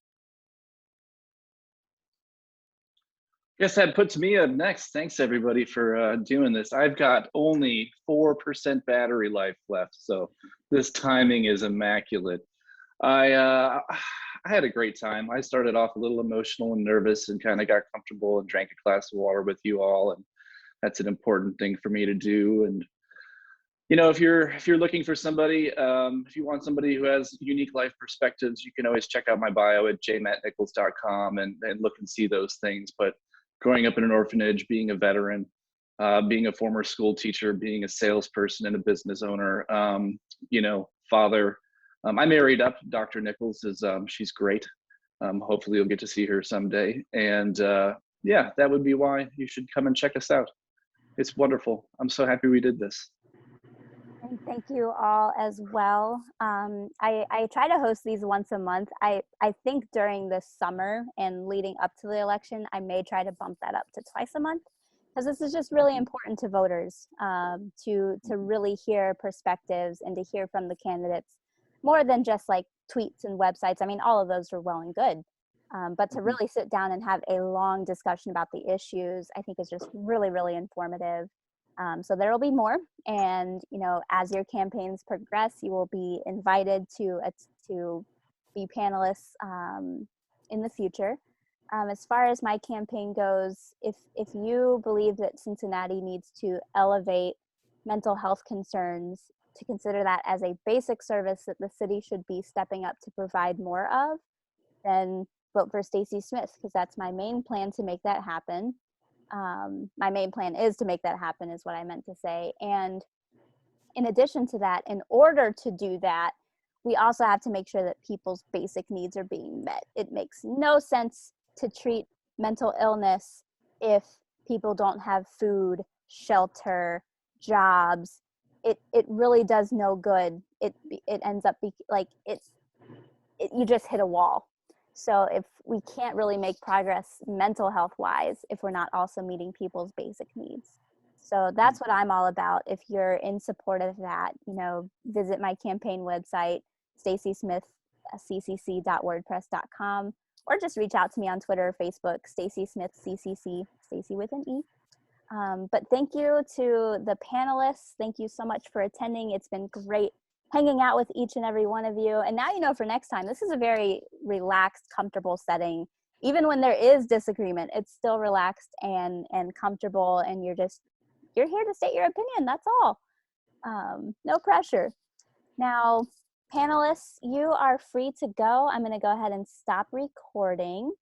Guess that puts me up next. Thanks everybody for doing this. I've got only 4% battery life left, so this timing is immaculate. I had a great time. I started off a little emotional and nervous and kind of got comfortable and drank a glass of water with you all, and that's an important thing for me to do. And you know, if you're looking for somebody, if you want somebody who has unique life perspectives, you can always check out my bio at jmattnichols.com and look and see those things. But growing up in an orphanage, being a veteran, being a former school teacher, being a salesperson and a business owner, you know, father. I married up. Dr. Nichols is, she's great. Hopefully you'll get to see her someday. And yeah, that would be why you should come and check us out. It's wonderful. I'm so happy we did this. And thank you all as well. I try to host these once a month. I think during the summer and leading up to the election, I may try to bump that up to twice a month, because this is just really important to voters, to really hear perspectives and to hear from the candidates more than just like tweets and websites. I mean, all of those are well and good, but to really sit down and have a long discussion about the issues, I think is just really, really informative. So there will be more, and you know, as your campaigns progress, you will be invited to be panelists in the future. As far as my campaign goes, if you believe that Cincinnati needs to elevate mental health concerns, to consider that as a basic service that the city should be stepping up to provide more of, then vote for Stacey Smith, because that's my main plan to make that happen. My main plan is to make that happen, is what I meant to say. And in addition to that, in order to do that, we also have to make sure that people's basic needs are being met. It makes no sense to treat mental illness if people don't have food, shelter, jobs. It really does no good. It ends up like you just hit a wall. So if we can't really make progress mental health wise, if we're not also meeting people's basic needs. So that's what I'm all about. If you're in support of that, visit my campaign website, staceysmithccc.wordpress.com, or just reach out to me on Twitter or Facebook, Stacey Smith CCC, Stacey with an E. But thank you to the panelists. Thank you so much for attending. It's been great hanging out with each and every one of you. And now you know for next time, this is a very relaxed, comfortable setting. Even when there is disagreement, it's still relaxed and comfortable, and you're here to state your opinion. That's all. No pressure. Now, panelists, you are free to go. I'm going to go ahead and stop recording.